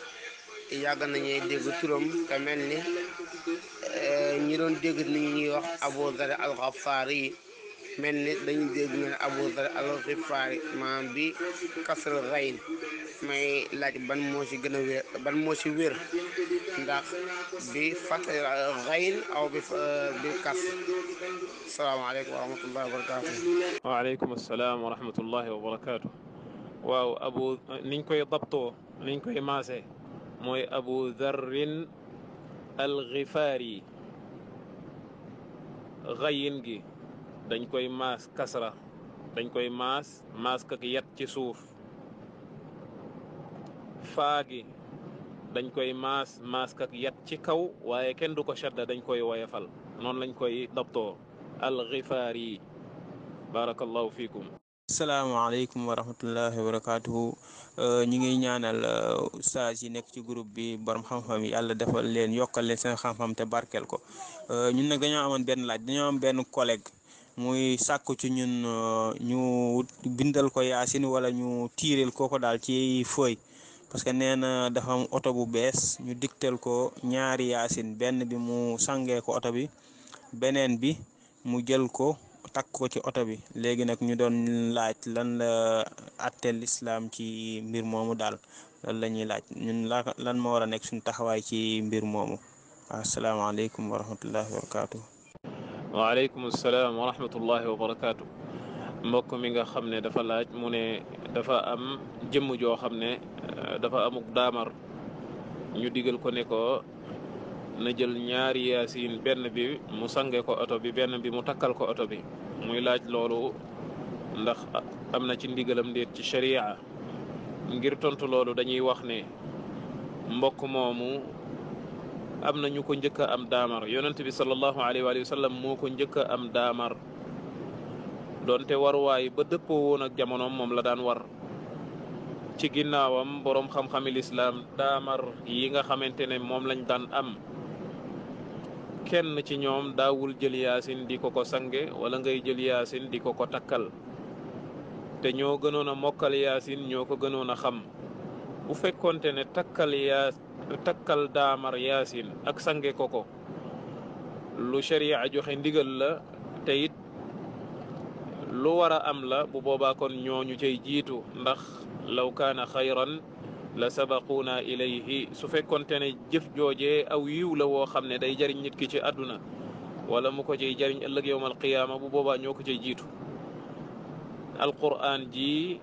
yàgg nañuy dégg turam te mel ni ñi doon dégg nit ñuy wax Abu Dhar al-Ghafari yi mel ni dañuy dégg ngeen Abu Dhar al-Ghifari maanaam bi kasral ghayn may laaj ban moo ci gën a wér ban moo ci wér ndax bi fàtte ghayn aw bi kas. asalaamaaleykum wa rahmatullahi wa barakaatu. waaleykum assalaam wa rahmatullahi wa barakaatu. waaw niñ koy dabtoo niñ koy maase mooy Abu Dharrin al-Ghifari ghayin gi dañ koy maas kasra dañ koy maas kak yat ci suuf faa gi dañ koy maas kak yat ci kaw waaye kenn du ko shadda dañ koy woyafal noonu lañ koy dabtoo al-Ghifari barakallahu fiikum. asalaamaaleykum wa rahmatullahi wa barakaatuhu. ñi ngi ñaanal ustaas yi nekk ci groupe bi borom xam-xam yi yàlla defal leen yokkal leen seen xam-xam te barkeel ko. ñun nag dañoo amoon benn laaj dañoo am benn collègue muy sàkku ci ñun ñu bindal ko yaasin wala ñu tiireel kooko daal ci feuille parce que nee na dafa am oto bu bees ñu digtal ko ñaari yaasin, benn bi mu sangee ko oto bi, beneen bi mu jël ko takk ko ci oto bi. léegi nag ñu doon laaj lan la àtteel lislaam ci mbir moomu daal, loolu la ñuy laaj ñun lan moo war a nekk suñu taxawaay ci mbir moomu. asalaamaaleykum wa rahmatullahi wa barakaatu. waaleykum salaam wa rahmatullahi wa barakaatu. mbokk mi nga xam ne dafa laaj mu ne dafa am jëmm joo xam ne dafa amuk daamar, ñu digal ko ne ko na jël ñaari yaasin, benn bi mu sange ko oto bi, benn bi mu takkal ko oto bi. muy laaj loolu ndax am na ci ndigalam ndéet ci sharia. ngir tontu loolu dañuy wax ne mbokk moomu am na ñu ko njëkk a am daamar. yonent bi sallallahu alayhi wa sallam moo ko njëkk a am daamar, doonte waruwaay ba dëppoo woon ak jamonoom moom la daan war. ci ginnaawam boroom xam-xami lislaam daamar yi nga xamante ne moom lañ daan am, kenn ci ñoom daawul jël yaasin di ko sange wala ngay jël yaasin di ko takkal, te ñoo gënoon a mokkal yaasin, ñoo ko gënoon a xam. bu fekkonte ne takkal daamar yaasin ak sange ko lu sharia joxe ndigal la te it lu war a am la, bu boobaa kon ñooñu cay jiitu, ndax law kaana xayran la sabaquuna ilayhi. su fekkonte ne jëf joojee aw yiw la woo xam ne day jariñ nit ki ci àdduna wala mu ko ciy jariñ ëllëg yowmal qiyaama, bu boobaa ñoo ko cay jiitu. alquran ji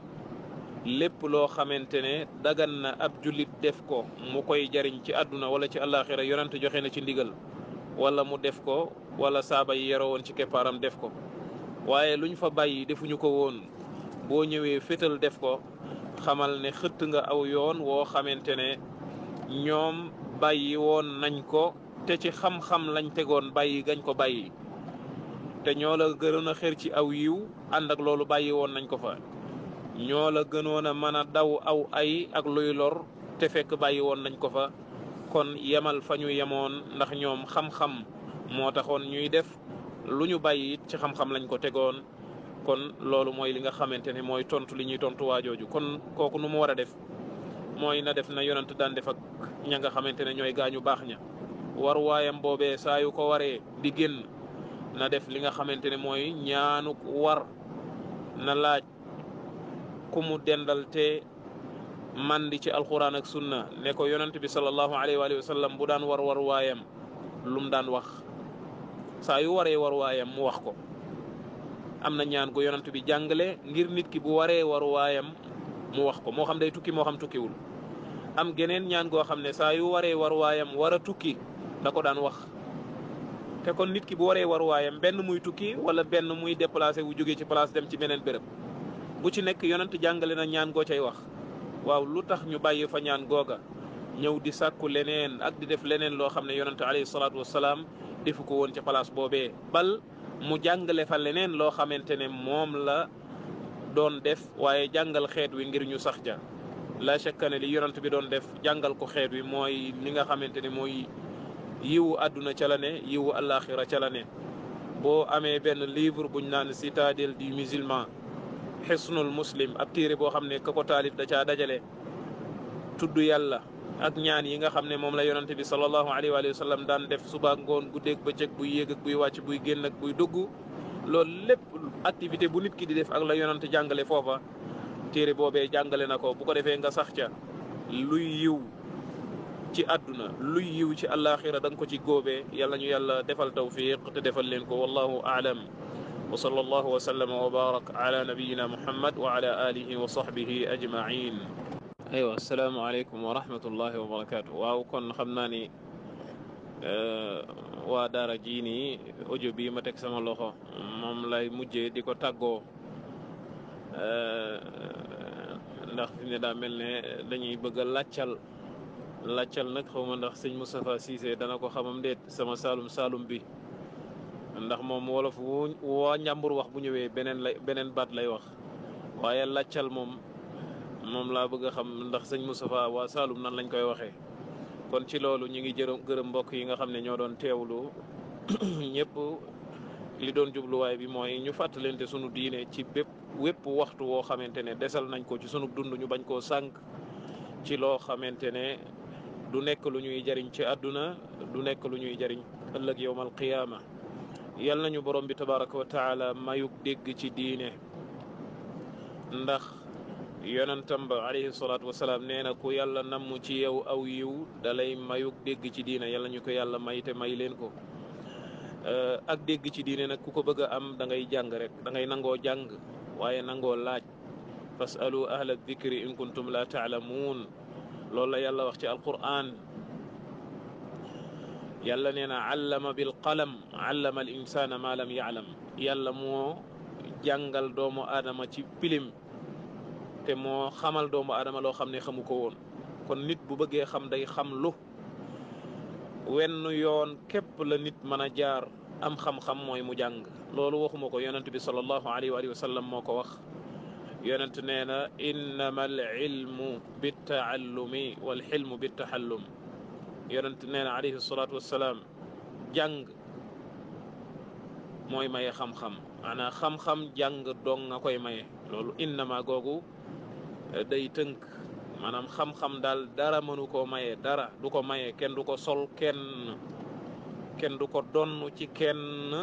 lépp loo xamante ne dagan na ab jullit def ko mu koy jariñ ci àdduna wala ci àllaaxira, yonent joxe na ci ndigal, wala mu def ko wala saaba yi yero woon ci keppaaram def ko. waaye luñ fa bàyyi defuñu ko woon, boo ñëwee fétal def ko, xamal ne xëtt nga aw yoon woo xamante ne ñoom bàyyi woon nañ ko, te ci xam-xam lañ tegoon bàyyi gañ ko bàyyi, te ñoo la gënoon a xër ci aw yiw, ànd ak loolu bàyyi woon nañ ko fa. ñoo la gënoon a mën a daw aw ay ak luy lor, te fekk bàyyi woon nañ ko fa. kon yemal fa ñu yemoon, ndax ñoom xam-xam moo taxoon ñuy def, lu ñu bàyyi it ci xam-xam lañ ko tegoon. kon loolu mooy li nga xamante ne mooy tontu li ñuy tontu waajooju. kon kooku nu mu war a def mooy na def na yonent daan def ak ña nga xamante ne ñooy gaañu baax ña. war waayam boobee saa yu ko waree di génn, na def li nga xamante ne mooy ñaanuk war, na laaj ku mu dendal te man di ci alquran ak sunna ne ko yonent bi sallallahu alayhi wa sallam bu daan war waayam lum daan wax. saa yu waree war waayam mu wax ko. am na ñaan gu yonent bi jàngale ngir nit ki bu waree war waayam mu wax ko, moo xam day tukki moo xam tukkiwul. am geneen ñaan goo xam ne saa yu waree war waayam war a tukki da ko daan wax. te kon nit ki bu waree war waayam benn muy tukki wala benn muy déplacé wu jógee ci place dem ci beneen béréb, bu ci nekk yonent jàngale na ñaan goo cay wax. waaw lu tax ñu bàyyi fa ñaan googa ñëw di sàkku leneen ak di def leneen loo xam ne yonent alayhi salaatu wassalaam defu ko woon ci place boobee, bal mu jàngale fa leneen loo xamante ne moom la doon def, waaye jàngal xeet wi ngir ñu sax ja. la shakka ne li yonent bi doon def jàngal ko xeet wi mooy li nga xamante ne mooy yiwu àdduna ca la ne, yiwu àllaaxira ca la ne. boo amee benn livre buñ naan citadelle du musulman, xisnul muslim, ab téere boo xam ne ka ko taalif da caa dajale tudd yàlla ak ñaan yi nga xam ne moom la yonante bi sallallahu alayhi wa sallam daan def suba ngoon guddeeg bëccëg, buy yéeg ak buy wàcc, buy génn ak buy dugg. loolu lépp activité bu nit ki di def ak la yonante jàngale foofa, téere boobee jàngale na ko. bu ko defee nga sax ca, luy yiw ci àdduna luy yiw ci àllaaxira da nga ko ci góobee. yàlla ñu yàlla defal tawfiq te defal leen ko. wallahu aalam. wa sallallahu wa sallama wa barak ala nabiyina muhammad wa ala alihi wa sahbihi ajmain. aywa asalaamaaleykum wa rahmatullahi wa barakaatu. waaw kon xam naa ni waa daara jii nii audio bii ma teg sama loxo moom lay mujjee di ko tàggoo, ndax fi ne daa mel ne dañuy bëgg a làccal nag xaw ma ndax sëñ Moustapha Cissé dana ko xamam déet, sama saalum bi, ndax moom wolof waa njàmbur wax bu ñëwee beneen baat lay wax. waaye làccal moom laa bëgg a xam ndax sëñ Moustapha waa Saalum nan lañ koy waxee. kon ci loolu ñu ngi gërëm mbokk yi nga xam ne ñoo doon teewlu ñëpp. li doon jubluwaay bi mooy ñu fàttalante sunu diine ci wépp waxtu woo xamante ne desal nañ ko ci sunu dund, ñu bañ koo sànq ci loo xamante ne du nekk lu ñuy jariñ ci àdduna du nekk lu ñuy jariñ ëllëg yowmal qiyaama yal nañu borom bi tabaraka wa taala mayuk dégg ci diine ndax yonentam ba alayhi salaatu wasalaam nee na ku yàlla namm ci yow aw yiw dalay mayuk dégg ci diine yal nañu ko yàlla may te may leen ko ak dégg ci diine nag ku ko bëgg a am da ngay jàng rek da ngay nangoo jàng waaye nangoo laaj fasalu ahla dikri in kuntum la taalamuun loolu la yàlla wax ci alquran yàlla nee na allama bil qalam allama al insana ma lam yaalam yàlla moo jàngal doomu aadama ci pilim te moo xamal doomu aadama loo xam ne xamu ko woon kon nit bu bëggee xam day xam lu wenn yoon képp la nit mën a jaar am xam-xam mooy mu jàng loolu waxuma ko yonent bi sallallahu alayhi wa sallam moo ko wax yonent nee na innama al ilmu bittaallumi wal xilmu bittahallum yonent nee na alayhi salatu wassalaam jàng mooy maye xam-xam maanaam xam-xam jàng dong nga koy maye loolu innama googu day tënk maanaam xam-xam daal dara mënu koo maye dara du ko maye kenn du ko sol kenn du ko donn ci kenn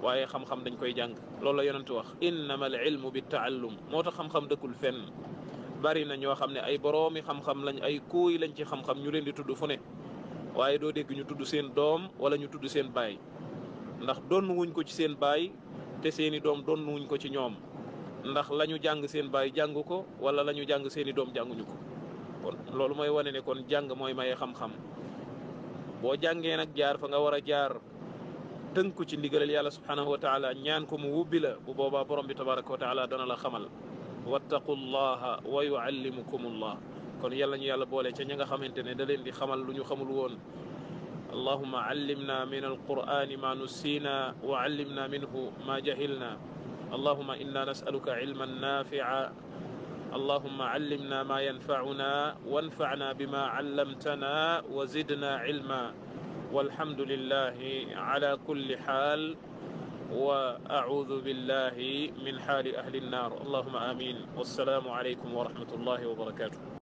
waaye xam-xam dañ koy jàng loolu la yonent wax innama al ilmu bi taallum moo tax xam-xam dëkkul fenn bari na ñoo xam ne ay boroomi xam-xam lañ ay kuuy lañ ci xam-xam ñu leen di tudd fu ne waaye doo dégg ñu tudd seen doom wala ñu tudd seen baay ndax donn wuñ ko ci seen baay te seeni doom donn wuñ ko ci ñoom ndax la ñu jàng seen baay jàngu ko wala la ñu jàng seeni doom jànguñu ko kon loolu mooy wane ne kon jàng mooy maye xam-xam boo jàngee nag jaar fa nga war a jaar tënku ci ndigalal yàlla subhanahu wa taala ñaan ko mu wubbi la bu boobaa borom bi tabaraka wa taala dana la xamal wattaqullaha wa yuallimukumullah kon yàlla ñu yàlla boole ca ña nga xamante ne da leen di xamal lu ñu xamul woon allahumma allimna min alqur'ani ma nussina wa allimna minhu ma jahilna اللهم إنا نسألك علما نافعا اللهم علمنا ما ينفعنا وانفعنا بما علمتنا وزدنا علما والحمد لله على كل حال وأعوذ بالله من حال أهل النار اللهم آمين والسلام عليكم ورحمة الله وبركاته